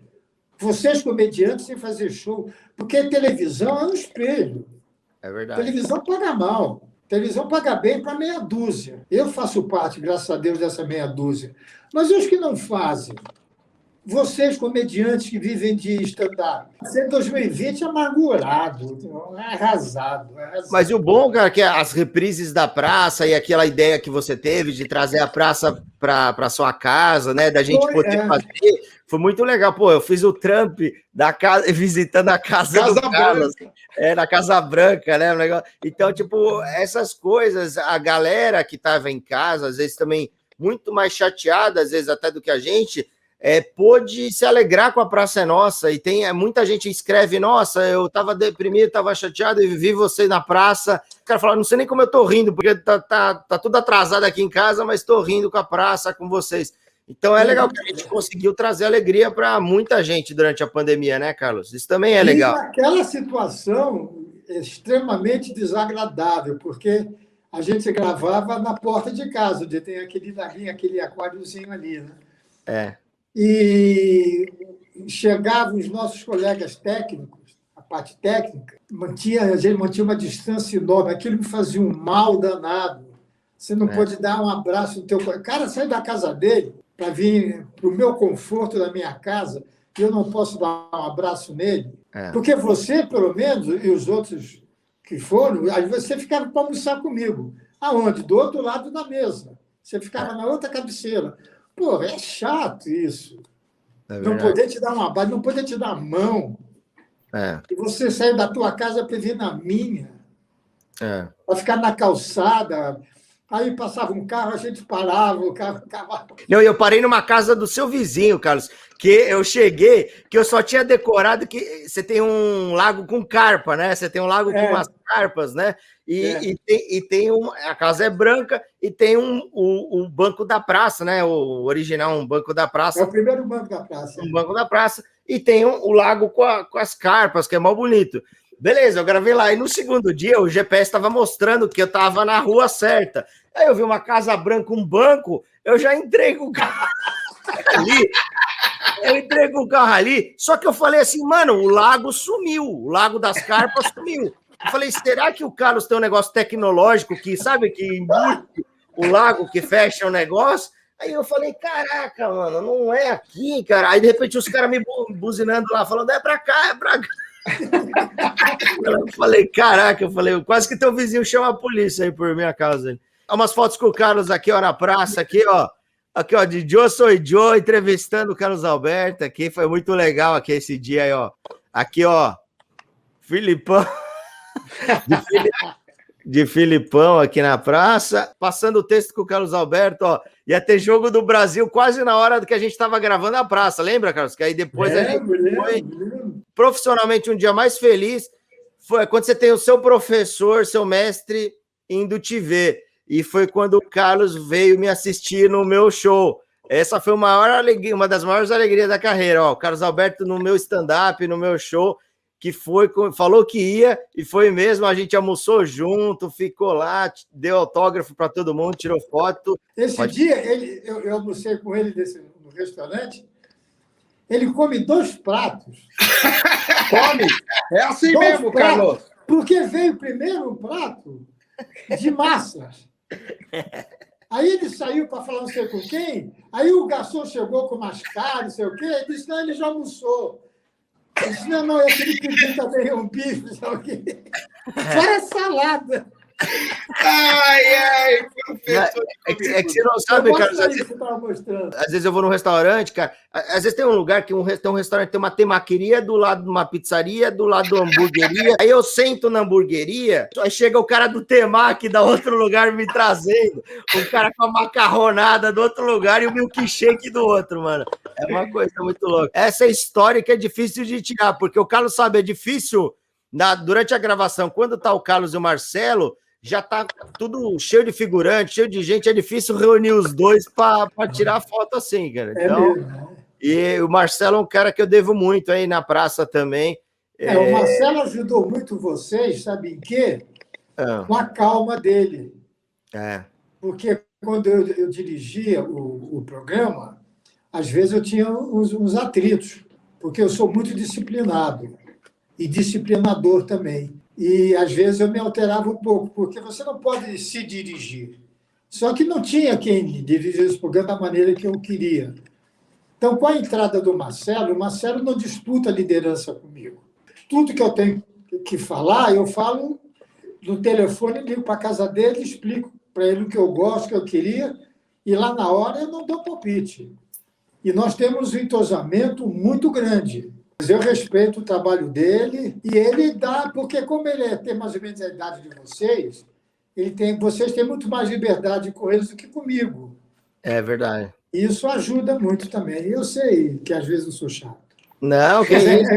Vocês, comediantes, sem fazer show. Porque televisão é um espelho. É verdade. Televisão paga mal. Televisão paga bem para meia dúzia. Eu faço parte, graças a Deus, dessa meia dúzia. Mas e os que não fazem? Vocês, comediantes que vivem de stand-up, você em 2020 é amargurado, arrasado. Mas o bom, cara, que as reprises da praça e aquela ideia que você teve de trazer a praça para sua casa, né, da gente poder fazer, foi muito legal. Pô, eu fiz o Trump da casa, visitando a casa do Carlos, na Casa Branca, né? Então, tipo, essas coisas, a galera que estava em casa, às vezes também muito mais chateada, às vezes até do que a gente, pôde se alegrar com a Praça é Nossa. E tem muita gente que escreve: nossa, eu estava deprimido, estava chateado e vi você na praça. O cara fala: não sei nem como eu tô rindo, porque tá tudo atrasado aqui em casa, mas estou rindo com a praça, com vocês. Então é legal que a gente conseguiu trazer alegria para muita gente durante a pandemia, né, Carlos? Isso também é legal. E naquela situação extremamente desagradável, porque a gente gravava na porta de casa, onde tem aquele aquáriozinho ali, né? E chegavam os nossos colegas técnicos, a parte técnica, a gente mantinha uma distância enorme. Aquilo me fazia um mal danado. Você não pode dar um abraço no teu colega. O cara sai da casa dele para vir para o meu conforto da minha casa e eu não posso dar um abraço nele. Porque você, pelo menos, e os outros que foram, aí você ficava para almoçar comigo. Aonde? Do outro lado da mesa. Você ficava na outra cabeceira. Pô, é chato isso. Não poder te dar um abraço, não poder te dar a mão. E você sair da tua casa para vir na minha. Para ficar na calçada. Aí passava um carro, a gente parava, o carro ficava... Não, eu parei numa casa do seu vizinho, Carlos, que eu cheguei, que eu só tinha decorado que você tem um lago com carpa, né? Você tem um lago com umas carpas, né? E tem a casa é branca e tem o banco da praça, né? O original, um banco da praça. É o primeiro banco da praça. Um banco da praça. E tem o lago com as carpas, que é mal bonito. Beleza, eu gravei lá. E no segundo dia, o GPS estava mostrando que eu estava na rua certa. Aí eu vi uma casa branca, um banco, eu já entrei com o carro ali. Eu entrei com o carro ali, só que eu falei assim, mano, o lago sumiu, o lago das carpas sumiu. Eu falei, será que o Carlos tem um negócio tecnológico que, sabe, que embute o lago, que fecha o negócio? Aí eu falei, caraca, mano, não é aqui, cara. Aí, de repente, os caras me buzinando lá, falando, é pra cá, é pra cá. Eu falei, caraca, quase que teu vizinho chama a polícia aí por minha causa. Umas fotos com o Carlos aqui, ó, na praça, aqui, ó. Aqui, ó, de Joe Sou Joe, entrevistando o Carlos Alberto aqui. Foi muito legal aqui esse dia aí, ó. Aqui, ó, Filipão. De Filipão aqui na praça. Passando o texto com o Carlos Alberto, ó. Ia ter jogo do Brasil quase na hora que a gente estava gravando a praça. Lembra, Carlos? Que aí depois a gente foi profissionalmente um dia mais feliz. Foi quando você tem o seu professor, seu mestre indo te ver. E foi quando o Carlos veio me assistir no meu show. Essa foi uma das maiores alegrias da carreira. Ó, o Carlos Alberto no meu stand-up, no meu show, que foi, falou que ia, e foi mesmo. A gente almoçou junto, ficou lá, deu autógrafo para todo mundo, tirou foto. Esse dia, eu almocei com ele no restaurante, ele come 2 pratos. Come! É assim 2 mesmo, pratos, Carlos. porque veio primeiro um prato de massas. Aí ele saiu para falar não sei com quem, aí o garçom chegou com umas caras, não sei o quê, ele disse, não, ele já almoçou. Eu disse, não, eu queria pedir também um bife, não sei o quê. Fora salada. Ai, professor. É que você não sabe, Carlos. Às vezes eu vou num restaurante, cara. Às vezes tem um lugar que tem um restaurante, tem uma temaqueria do lado de uma pizzaria, do lado de uma hamburgueria. Aí eu sento na hamburgueria, aí chega o cara do temaki da outro lugar me trazendo, o cara com a macarronada do outro lugar e o milkshake do outro, mano. É uma coisa muito louca. Essa história que é difícil de tirar, porque o Carlos sabe, é difícil durante a gravação, quando tá o Carlos e o Marcelo, já tá tudo cheio de figurante, cheio de gente, é difícil reunir os dois para tirar foto assim, cara. Então, e o Marcelo é um cara que eu devo muito aí na praça também. O Marcelo ajudou muito vocês, sabe em quê? Com a calma dele. Porque quando eu dirigia o programa, às vezes eu tinha uns atritos, porque eu sou muito disciplinado e disciplinador também. E, às vezes, eu me alterava um pouco, porque você não pode se dirigir. Só que não tinha quem dirigisse esse programa da maneira que eu queria. Então, com a entrada do Marcelo, o Marcelo não disputa a liderança comigo. Tudo que eu tenho que falar, eu falo no telefone, ligo para a casa dele, explico para ele o que eu gosto, o que eu queria, e lá na hora eu não dou palpite. E nós temos um entrosamento muito grande. Eu respeito o trabalho dele e ele dá, porque como ele tem mais ou menos a idade de vocês, vocês têm muito mais liberdade com eles do que comigo. É verdade. Isso ajuda muito também. Eu sei que às vezes eu sou chato. Não, que isso.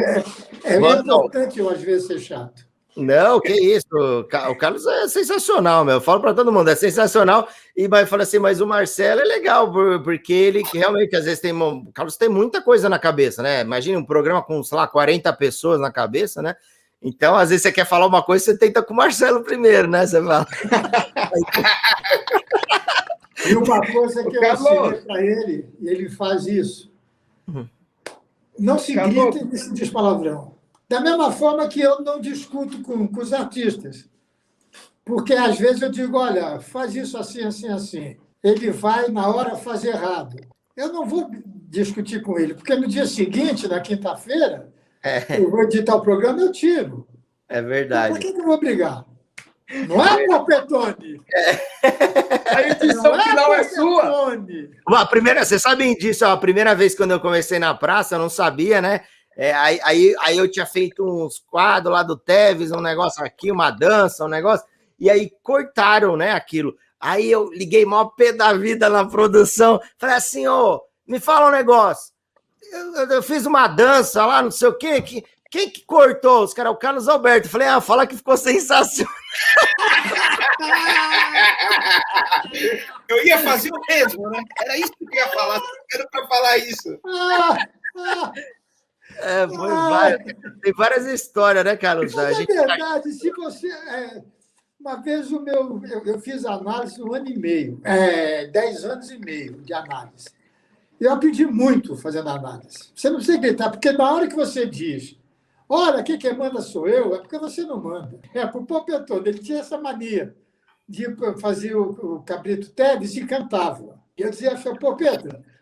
É importante eu às vezes ser chato. Não, que isso. O Carlos é sensacional, meu. Eu falo para todo mundo, é sensacional. E vai falar assim, mas o Marcelo é legal, porque ele realmente, às vezes, o Carlos tem muita coisa na cabeça, né? Imagina um programa com, sei lá, 40 pessoas na cabeça, né? Então, às vezes, você quer falar uma coisa, você tenta com o Marcelo primeiro, né? Você fala. E uma coisa que eu ensinei para ele, e ele faz isso. Não se grita e não se diz palavrão. Da mesma forma que eu não discuto com os artistas. Porque, às vezes, eu digo, olha, faz isso assim, assim, assim. Ele vai, na hora, fazer errado. Eu não vou discutir com ele, porque no dia seguinte, na quinta-feira, eu vou editar o programa, eu tiro. É verdade. Por que eu vou brigar? Não é, Popetone? A edição final é sua. Vocês sabem disso, a primeira vez quando eu comecei na praça, eu não sabia, né? Aí eu tinha feito uns quadros lá do Teves, um negócio aqui, uma dança, um negócio, e aí cortaram, né, aquilo. Aí eu liguei maior pé da vida na produção. Falei assim, ô, me fala um negócio. Eu fiz uma dança lá, não sei o quê. Quem que cortou? Os caras, o Carlos Alberto. Falei, fala que ficou sensacional. Eu ia fazer o mesmo, né? Era isso que eu ia falar. Era para falar isso. Tem várias histórias, né, Carlos? Mas é verdade, se você... Uma vez eu fiz análise 1 ano e meio, 10 anos e meio de análise. Eu aprendi muito fazendo análise. Você não precisa acreditar, porque na hora que você diz, olha, quem manda sou eu, é porque você não manda. Para o Pompeu, ele tinha essa mania de fazer o Cabrito Teves e cantava. E eu dizia, Pompeu,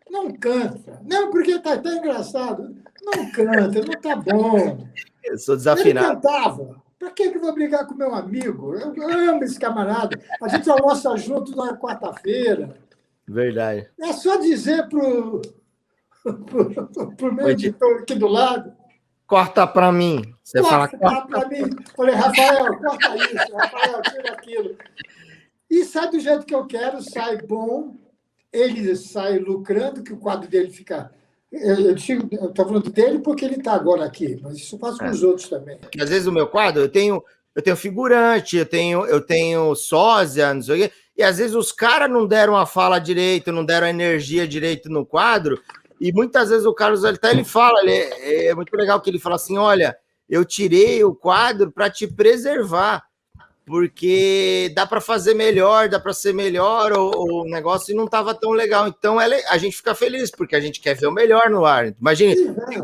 não canta. Não, porque tá engraçado. Não canta, não tá bom. Eu sou desafinado. Ele cantava. Para que eu vou brigar com meu amigo? Eu amo esse camarada. A gente almoça junto na quarta-feira. Verdade. É só dizer pro meu editor aqui do lado. Corta para mim. Você corta para mim. Falei, Rafael, corta isso. Rafael, tira aquilo. E sai do jeito que eu quero, sai bom. Ele sai lucrando, que o quadro dele fica... Eu estou falando dele porque ele está agora aqui, mas isso eu faço com os outros também. Às vezes o meu quadro, eu tenho figurante, eu tenho sósia, não sei o quê, e às vezes os caras não deram a fala direito, não deram a energia direito no quadro, e muitas vezes o Carlos até ele fala, é muito legal que ele fala assim, olha, eu tirei o quadro para te preservar, porque dá para fazer melhor, dá para ser melhor o negócio e não estava tão legal. Então a gente fica feliz, porque a gente quer ver o melhor no ar. Imagine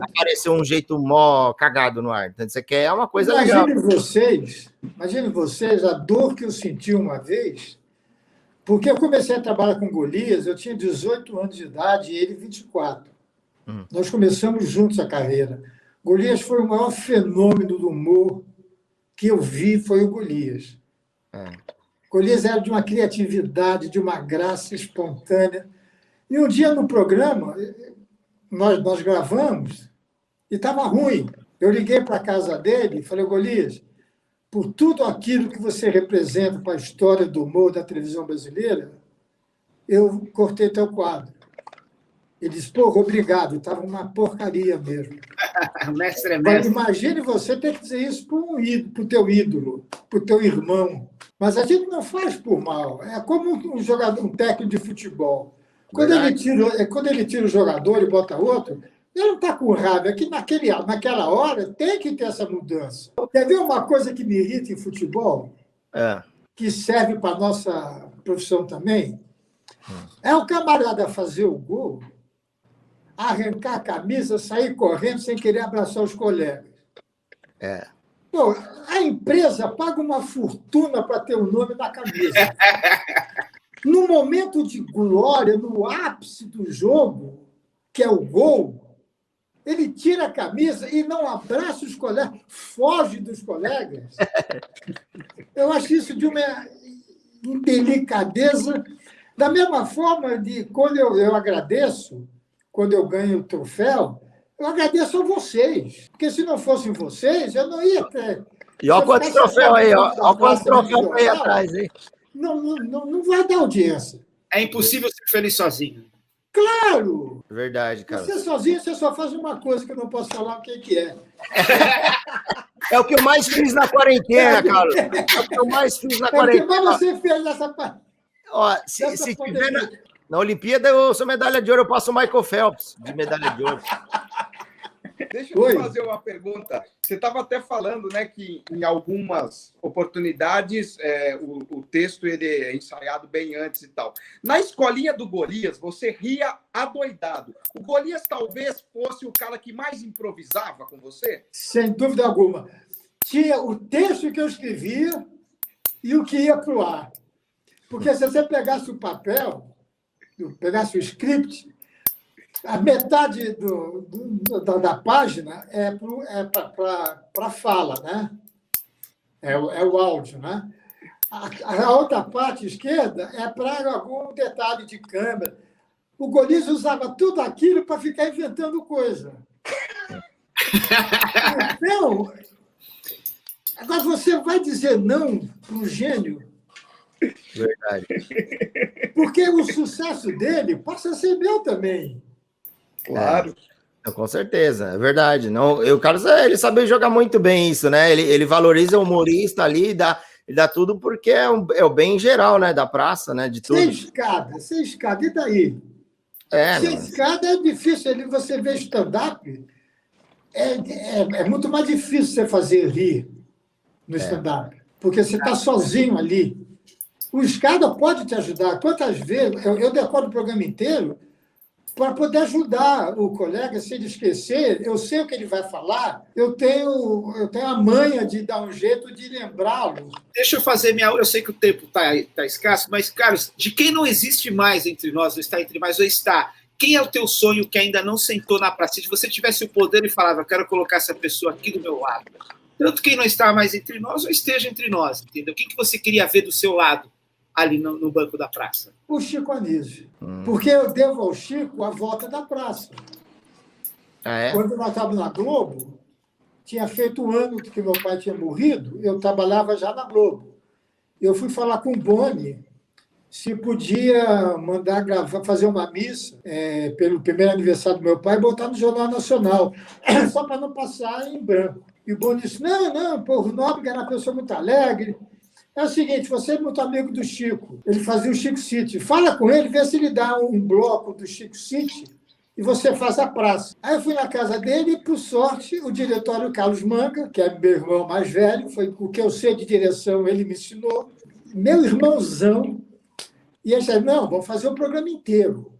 aparecer um jeito mó cagado no ar. Então você quer uma coisa legal. Imagine vocês a dor que eu senti uma vez, porque eu comecei a trabalhar com Golias, eu tinha 18 anos de idade e ele 24. Nós começamos juntos a carreira. Golias foi o maior fenômeno do humor que eu vi, foi o Golias. Golias era de uma criatividade, de uma graça espontânea. E um dia no programa, nós gravamos e estava ruim. Eu liguei para a casa dele e falei, Golias, por tudo aquilo que você representa para a história do humor da televisão brasileira, eu cortei teu quadro. Ele disse, porra, obrigado. Estava uma porcaria mesmo. Mestre. Imagine você ter que dizer isso para o teu ídolo, para o teu irmão. Mas a gente não faz por mal. É como um técnico de futebol. Quando ele tira o jogador e bota outro, ele não está com raiva. É que naquela hora tem que ter essa mudança. Quer ver uma coisa que me irrita em futebol? Que serve para a nossa profissão também? É o camarada fazer o gol, arrancar a camisa, sair correndo sem querer abraçar os colegas. Pô, a empresa paga uma fortuna para ter o nome na camisa. No momento de glória, no ápice do jogo, que é o gol, ele tira a camisa e não abraça os colegas, foge dos colegas. Eu acho isso de uma indelicadeza. Da mesma forma de quando eu agradeço, quando eu ganho o troféu, eu agradeço a vocês. Porque se não fossem vocês, eu não ia ter... E olha quantos troféus aí, olha quantos troféus aí atrás, hein? Não vai dar audiência. É impossível ser feliz sozinho. Claro! Verdade, cara. Você sozinho, você só faz uma coisa que eu não posso falar o que é. É o que eu mais fiz na quarentena, Carlos. É o que eu mais fiz na quarentena. O que mais você fez nessa parte? Ó, se tiver na Olimpíada, eu sou medalha de ouro, eu passo o Michael Phelps de medalha de ouro. Deixa eu fazer uma pergunta. Você estava até falando, né, que em algumas oportunidades o texto ele é ensaiado bem antes e tal. Na escolinha do Golias, você ria adoidado. O Golias talvez fosse o cara que mais improvisava com você? Sem dúvida alguma. Tinha o texto que eu escrevia e o que ia para o ar. Porque se você pegasse o papel, pegasse o script, a metade da página é para fala, né? É o áudio, né? A outra parte esquerda é para algum detalhe de câmera. O Golias usava tudo aquilo para ficar inventando coisa. Então, agora você vai dizer não para o gênio Verdade. Porque o sucesso dele passa a ser meu também. Claro. Com certeza, é verdade. Não, o Carlos, ele sabe jogar muito bem isso, né? Ele valoriza o humorista ali e dá tudo porque é o bem geral, né? Da praça, né? De tudo. Sem escada. E daí? Sem escada é difícil. Você vê stand-up, é muito mais difícil você fazer rir no stand-up, porque você está sozinho ali. O escada pode te ajudar. Quantas vezes eu decoro o programa inteiro para poder ajudar o colega, se ele esquecer, eu sei o que ele vai falar, eu tenho a manha de dar um jeito de lembrá-lo. Deixa eu fazer eu sei que o tempo tá escasso, mas, Carlos, de quem não existe mais entre nós, não está entre mais, ou está, quem é o teu sonho que ainda não sentou na praça? Se você tivesse o poder e falava, quero colocar essa pessoa aqui do meu lado, tanto quem não está mais entre nós, ou esteja entre nós, entendeu? Quem que você queria ver do seu lado, ali no banco da praça? O Chico Anísio. Porque eu devo ao Chico a volta da praça. Quando nós estávamos na Globo, tinha feito um ano que meu pai tinha morrido, eu trabalhava já na Globo. Eu fui falar com o Boni se podia mandar fazer uma missa pelo primeiro aniversário do meu pai e botar no Jornal Nacional, só para não passar em branco. E o Boni disse, não, pô, o Nóbrega era uma pessoa muito alegre. É o seguinte, você é muito amigo do Chico, ele fazia o Chico City. Fala com ele, vê se ele dá um bloco do Chico City e você faz a praça. Aí eu fui na casa dele e, por sorte, o diretório Carlos Manga, que é meu irmão mais velho, foi o que eu sei de direção, ele me ensinou. Meu irmãozão. E ele disse, não, vamos fazer o programa inteiro.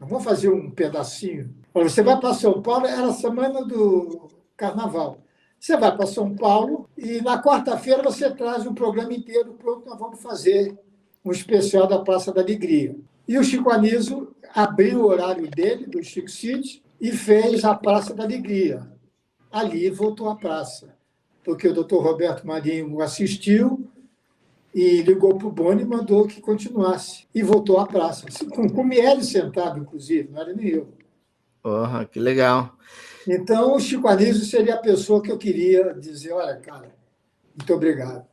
Não vamos fazer um pedacinho. Você vai para São Paulo, era a semana do Carnaval. Você vai para São Paulo e na quarta-feira você traz um programa inteiro pronto, nós vamos fazer um especial da Praça da Alegria. E o Chico Anísio abriu o horário dele, do Chico City, e fez a Praça da Alegria. Ali voltou à praça, porque o doutor Roberto Marinho assistiu e ligou para o Boni e mandou que continuasse. E voltou à praça, com o Miele sentado, inclusive, não era nem eu. Porra, que legal. Então, o Chico Anísio seria a pessoa que eu queria dizer, olha, cara, muito obrigado.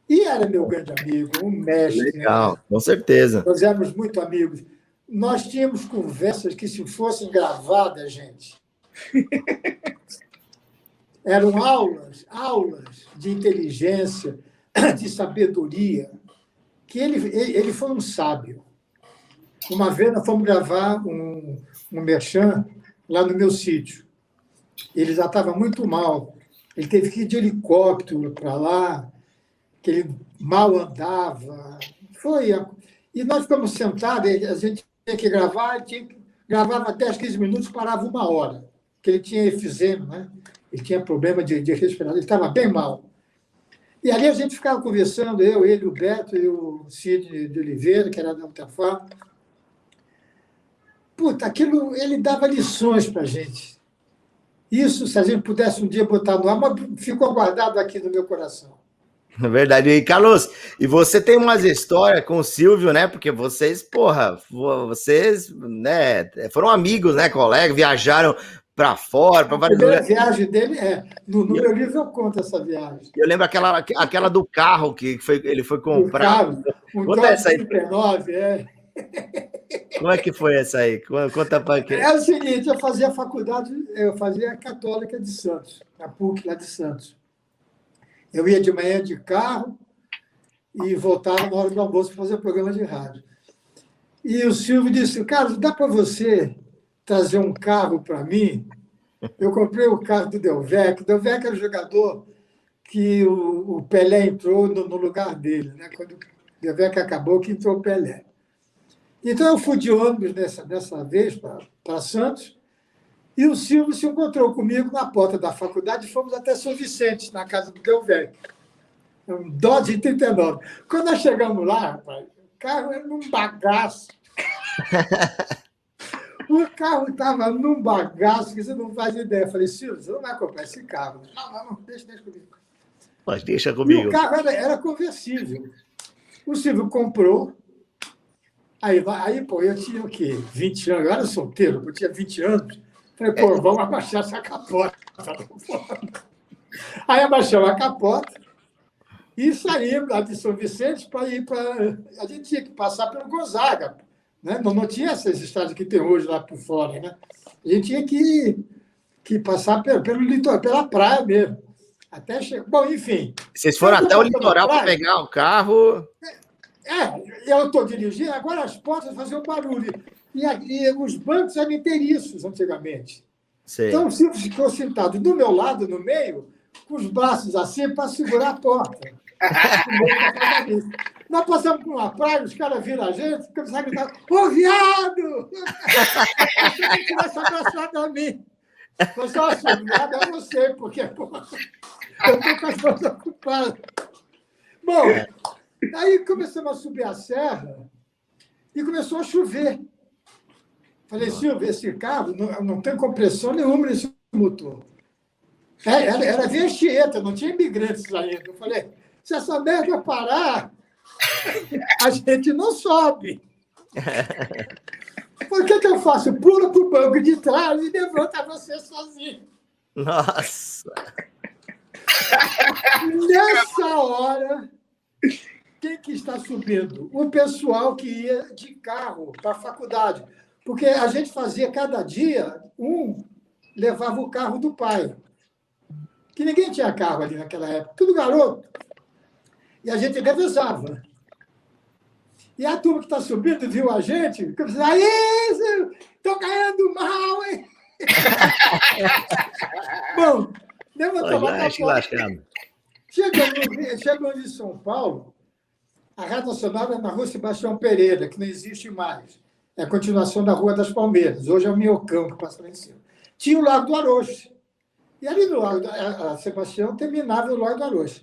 E era meu grande amigo, um mestre. Legal, né? Com certeza. Nós éramos muito amigos. Nós tínhamos conversas que, se fossem gravadas, gente, eram aulas de inteligência, de sabedoria, que ele foi um sábio. Uma vez nós fomos gravar um merchan lá no meu sítio. Ele já estava muito mal. Ele teve que ir de helicóptero para lá, que ele mal andava. E nós ficamos sentados, a gente tinha que gravar, gravava 10, 15 minutos, parava 1 hora, porque ele tinha efizema, né? Ele tinha problema de respiração, ele estava bem mal. E ali a gente ficava conversando, ele, o Beto e o Cid de Oliveira, que era da Utafá. Puta, aquilo, ele dava lições para a gente. Isso, se a gente pudesse um dia botar no ar, mas ficou guardado aqui no meu coração. É verdade. E, Carlos, e você tem umas histórias com o Silvio, né? Porque vocês, né, foram amigos, né, colegas, viajaram para fora, para vários lugares. A viagem dele no meu livro eu conto essa viagem. Eu lembro aquela do carro que ele foi comprar. Conta essa aí. 39, Como é que foi essa aí? Conta para quem. É o seguinte, eu fazia faculdade, eu fazia a Católica de Santos, a PUC lá de Santos. Eu ia de manhã de carro e voltava na hora do almoço para fazer programa de rádio. E o Silvio disse, Carlos, dá para você trazer um carro para mim? Eu comprei o carro do Delvec. O Delvec era o jogador que o Pelé entrou no lugar dele, né? Quando o Delvec acabou, que entrou o Pelé. Então, eu fui de ônibus dessa vez para Santos, e o Silvio se encontrou comigo na porta da faculdade e fomos até São Vicente, na casa do Delvec. Um Dodge 39. Quando nós chegamos lá, rapaz, o carro era num bagaço. O carro estava num bagaço que você não faz ideia. Eu falei, Silvio, você não vai comprar esse carro. Não, deixa comigo. Mas deixa comigo. E o carro era conversível. O Silvio comprou. Aí, pô, eu tinha o quê? 20 anos. Eu era solteiro, eu tinha 20 anos. Falei, pô, vamos abaixar essa capota. Aí abaixamos a capota E saímos lá de São Vicente para ir para... A gente tinha que passar pelo Gonzaga, né? Não tinha essas estradas que tem hoje lá por fora, né? A gente tinha que passar pelo litoral, pela praia mesmo. Até chegar... Bom, enfim. Vocês foram até o litoral para pegar o carro? Eu estou dirigindo, agora as portas faziam barulho. E os bancos eram inteiriços antigamente. Sei. Então, o Silvio ficou sentado do meu lado, no meio, com os braços assim, para segurar a porta. Nós passamos por uma praia, os caras viram a gente, começaram a gritar: ô, viado! Você não tivesse abraçado a mim. Mas só assim, viado é você, porque pô, eu estou com as mãos ocupadas. Bom, aí começamos a subir a serra e começou a chover. Falei, Silvio, esse carro não tem compressão nenhuma nesse motor. Era via Anchieta, não tinha imigrantes ainda. Eu falei, se essa merda parar, a gente não sobe. Por que eu faço? Pula para o banco de trás e levanta você sozinho. Nossa! Nessa hora, quem que está subindo? O pessoal que ia de carro para a faculdade. Porque a gente fazia cada dia, levava o carro do pai. Que ninguém tinha carro ali naquela época, tudo garoto. E a gente revezava. E a turma que está subindo viu a gente, disse, aí, estou ganhando mal, hein? Bom, levantamos a porta. Chegando em São Paulo, a Rádio Nacional era na Rua Sebastião Pereira, que não existe mais. É a continuação da Rua das Palmeiras. Hoje é o Minhocão que passa lá em cima. Tinha o Lago do Arocho. E ali no Lago a Sebastião terminava no Lago do Arocho.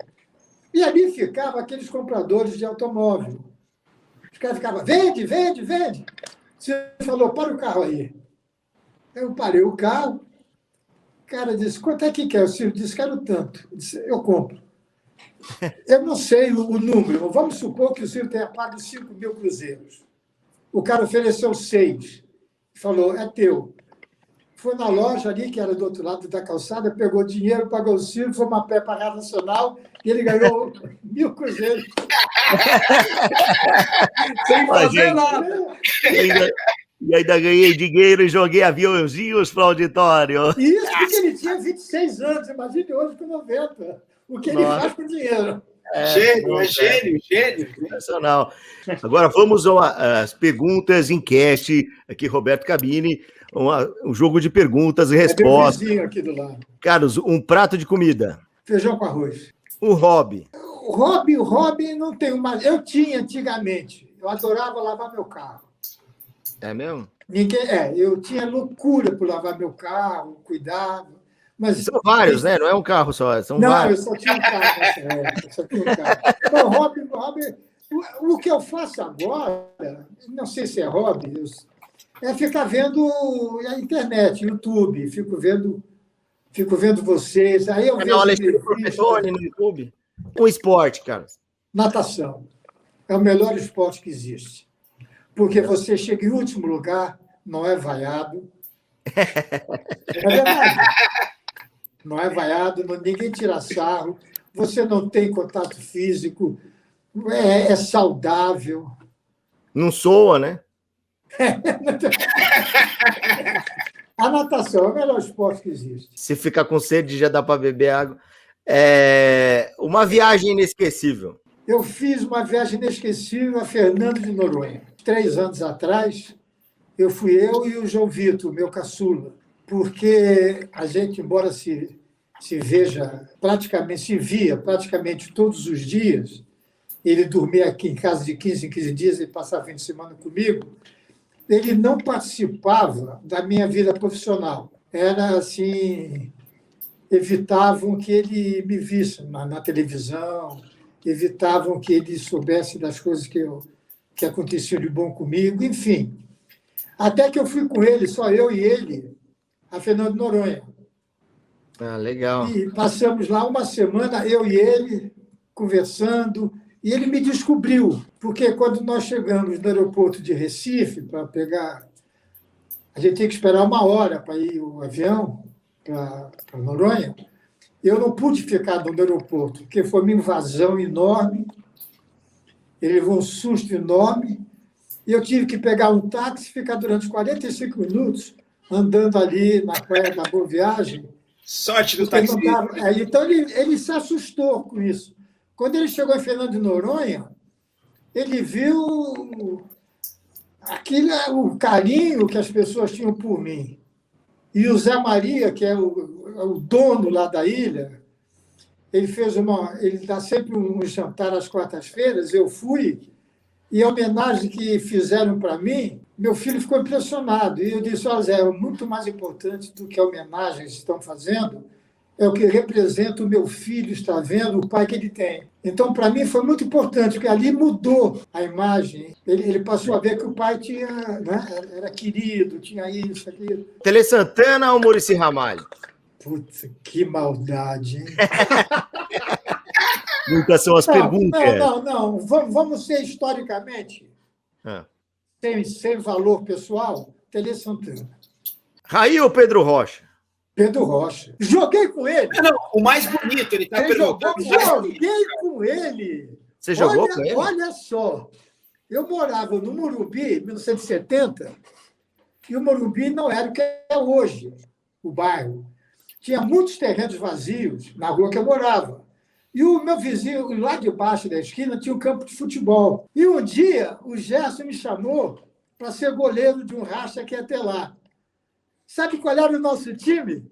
E ali ficavam aqueles compradores de automóvel. Os caras ficavam, vende, vende, vende. Você falou, para o carro aí. Eu parei o carro. O cara disse, quanto é que quer? O Silvio disse, quero tanto. Eu disse, eu compro. Eu não sei o número. Vamos supor que o Silvio tenha pago 5.000 cruzeiros. O cara ofereceu 6. Falou, é teu. Foi na loja ali, que era do outro lado da calçada, pegou dinheiro, pagou o Silvio, foi a pé para a Rádio Nacional e ele ganhou 1.000 cruzeiros. Sem fazer nada. E ainda ganhei dinheiro e joguei aviãozinhos para o auditório. Isso porque ele tinha 26 anos, imagine hoje com 90. O que ele faz com dinheiro. Gênio. Sensacional. Agora vamos às perguntas, enquete. Aqui, Roberto Cabini, um jogo de perguntas e respostas. Tem um vizinho aqui do lado. Carlos, um prato de comida. Feijão com arroz. Um hobby. O hobby não tenho mais. Eu tinha antigamente. Eu adorava lavar meu carro. É mesmo? Eu tinha loucura por lavar meu carro, cuidava. Mas são vários, né? Não é um carro só, são vários. Não, eu só tinha um carro nessa época, só tinha um carro. Então, hobby, o que eu faço agora, não sei se é hobby, é ficar vendo a internet, YouTube, fico vendo vocês. Aí eu vejo Alexandre Professori no YouTube. Um esporte, Carlos. Natação. É o melhor esporte que existe. Porque você chega em último lugar, não é vaiado. É verdade. Não é vaiado, ninguém tira sarro, você não tem contato físico, é saudável. Não soa, né? A natação é o melhor esporte que existe. Se ficar com sede, já dá para beber água. Uma viagem inesquecível. Eu fiz uma viagem inesquecível a Fernando de Noronha. 3 anos atrás, eu e o João Vitor, meu caçula, porque a gente, embora se via praticamente todos os dias, ele dormia aqui em casa de 15 em 15 dias, ele passava fim de semana comigo, ele não participava da minha vida profissional. Era assim, evitavam que ele me visse na televisão, evitavam que ele soubesse das coisas que aconteciam de bom comigo, enfim. Até que eu fui com ele, só eu e ele, a Fernando de Noronha. Ah, legal. E passamos lá uma semana, eu e ele, conversando, e ele me descobriu, porque quando nós chegamos no aeroporto de Recife para pegar... A gente tinha que esperar 1 hora para ir o avião para Noronha, Eu não pude ficar no aeroporto, porque foi uma invasão enorme, ele levou um susto enorme, e eu tive que pegar um táxi e ficar durante 45 minutos andando ali na praia da Boa Viagem. Sorte do táxi. Então, ele se assustou com isso. Quando ele chegou em Fernando de Noronha, ele viu o carinho que as pessoas tinham por mim. E o Zé Maria, que é o dono lá da ilha, ele dá sempre um jantar às quartas-feiras, eu fui, e a homenagem que fizeram para mim, meu filho ficou impressionado. E eu disse, Zé, muito mais importante do que a homenagem que estão fazendo é o que representa o meu filho estar vendo, o pai que ele tem. Então, para mim, foi muito importante, porque ali mudou a imagem. Ele passou a ver que o pai tinha, né, era querido, tinha isso, aquilo. Tele Santana ou Muricy Ramalho? Putz, que maldade, hein? Muitas são as perguntas. Não. Vamos ser historicamente, sem valor pessoal, Tele Santana. Raí ou Pedro Rocha? Pedro Rocha. Joguei com ele. Não, o mais bonito, ele está perguntando. Joguei com ele. Você jogou com ele? Olha só, eu morava no Morumbi, em 1970, e o Morumbi não era o que é hoje, o bairro. Tinha muitos terrenos vazios na rua que eu morava. E o meu vizinho, lá debaixo da esquina, tinha um campo de futebol. E um dia, o Gerson me chamou para ser goleiro de um racha que ia ter lá. Sabe qual era o nosso time?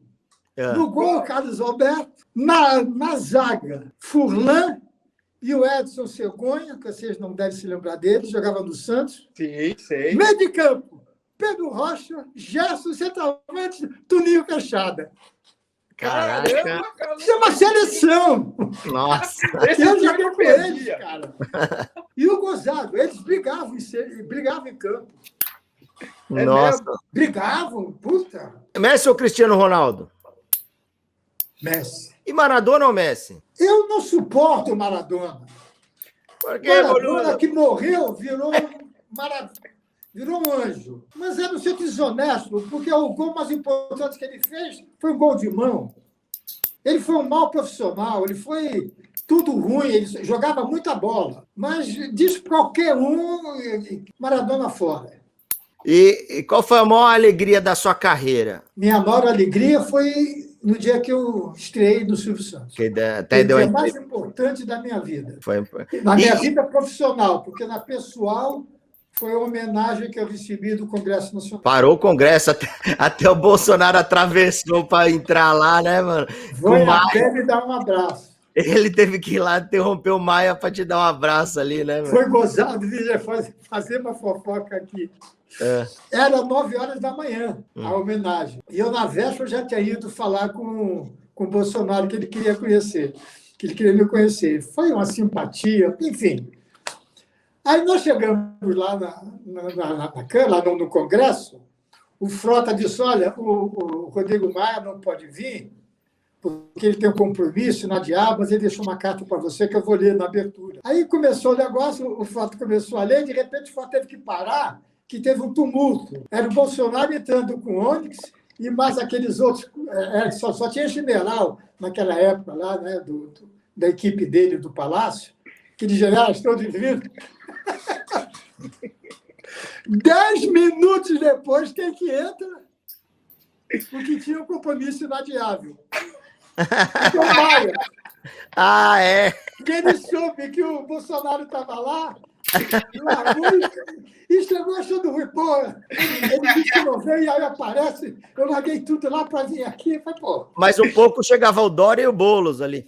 No gol, Carlos Alberto. Na zaga, Furlan e o Edson Cegonha, que vocês não devem se lembrar dele, jogava no Santos. Sim, sei. Meio de campo, Pedro Rocha, Gerson, centralmente, Tuninho Queixada. Caraca! Isso é uma seleção! Nossa! Eu joguei com eles, cara. E o gozado, eles brigavam em campo. Nossa! Brigavam, puta! Messi ou Cristiano Ronaldo? Messi. E Maradona ou Messi? Eu não suporto o Maradona. Porque Maradona que morreu virou um anjo. Mas eu não sei desonesto, porque o gol mais importante que ele fez foi um gol de mão. Ele foi um mau profissional, ele foi tudo ruim, ele jogava muita bola. Mas diz qualquer Maradona fora. E qual foi a maior alegria da sua carreira? Minha maior alegria foi no dia que eu estreiei no Silvio Santos. Que até deu a mais importante da minha vida. Foi... Na minha vida profissional, porque na pessoal foi a homenagem que eu recebi do Congresso Nacional. Parou o Congresso, até o Bolsonaro atravessou para entrar lá, né, mano? Foi até me dar um abraço. Ele teve que ir lá interromper o Maia para te dar um abraço ali, né, mano? Foi gozado de fazer uma fofoca aqui. Era 9h da manhã, a homenagem. E eu, na véspera, já tinha ido falar com o Bolsonaro, que ele queria conhecer, que ele queria me conhecer. Foi uma simpatia, enfim. Aí nós chegamos lá na Câmara, no Congresso, o Frota disse, olha, o Rodrigo Maia não pode vir, porque ele tem um compromisso na diabo, mas ele deixou uma carta para você que eu vou ler na abertura. Aí começou o negócio, o Frota começou a ler, de repente o Frota teve que parar, que teve um tumulto. Era o Bolsonaro entrando com o Onyx e mais aqueles outros, só tinha general naquela época lá, né, da equipe dele, do Palácio, aqueles generais todos vindo. 10 minutos depois, quem que entra? Porque tinha um compromisso inadiável. Então, Maia. É. Porque ele soube que o Bolsonaro estava lá, e chegou achando ruim. Pô, ele disse que não veio, e aí aparece, eu larguei tudo lá para vir aqui. Falei, pô. Mas um pouco chegava o Dória e o Boulos ali.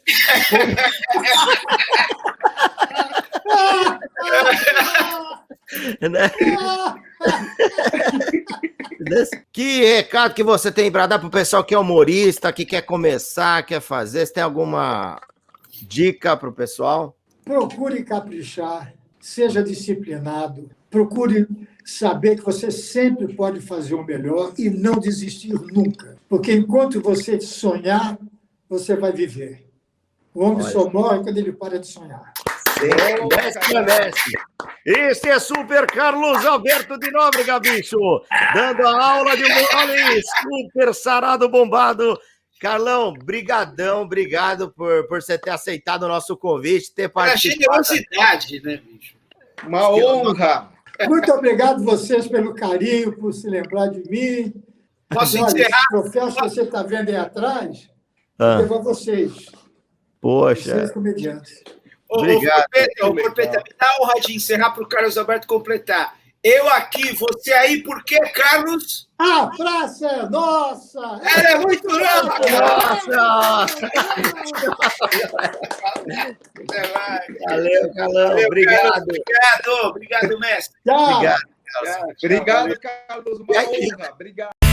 Que recado que você tem para dar para o pessoal que é humorista, que quer começar, quer fazer? Você tem alguma dica para o pessoal? Procure caprichar, seja disciplinado, procure saber que você sempre pode fazer o melhor e não desistir nunca. Porque enquanto você sonhar, você vai viver. O homem só morre quando ele para de sonhar. Esse é Super Carlos Alberto de Nóbrega, bicho, dando a aula de mole, super sarado bombado, Carlão, brigadão, obrigado por você ter aceitado o nosso convite, ter participado. Generosidade, né, bicho? Uma honra. Muito obrigado vocês pelo carinho, por se lembrar de mim. Posso encerrar? Esse troféu que você está vendo aí atrás, devo a vocês. Poxa. Vocês comediantes. Obrigado. Porpeta, me dá a honra de encerrar para o Carlos Alberto completar. Eu aqui, você aí, por quê, Carlos? A praça é nossa! Ela é muito nossa! Valeu, Carlão. Obrigado. Obrigado, mestre. Tchau. Obrigado, Carlos. Obrigado, Carlos. Uma honra. Obrigado.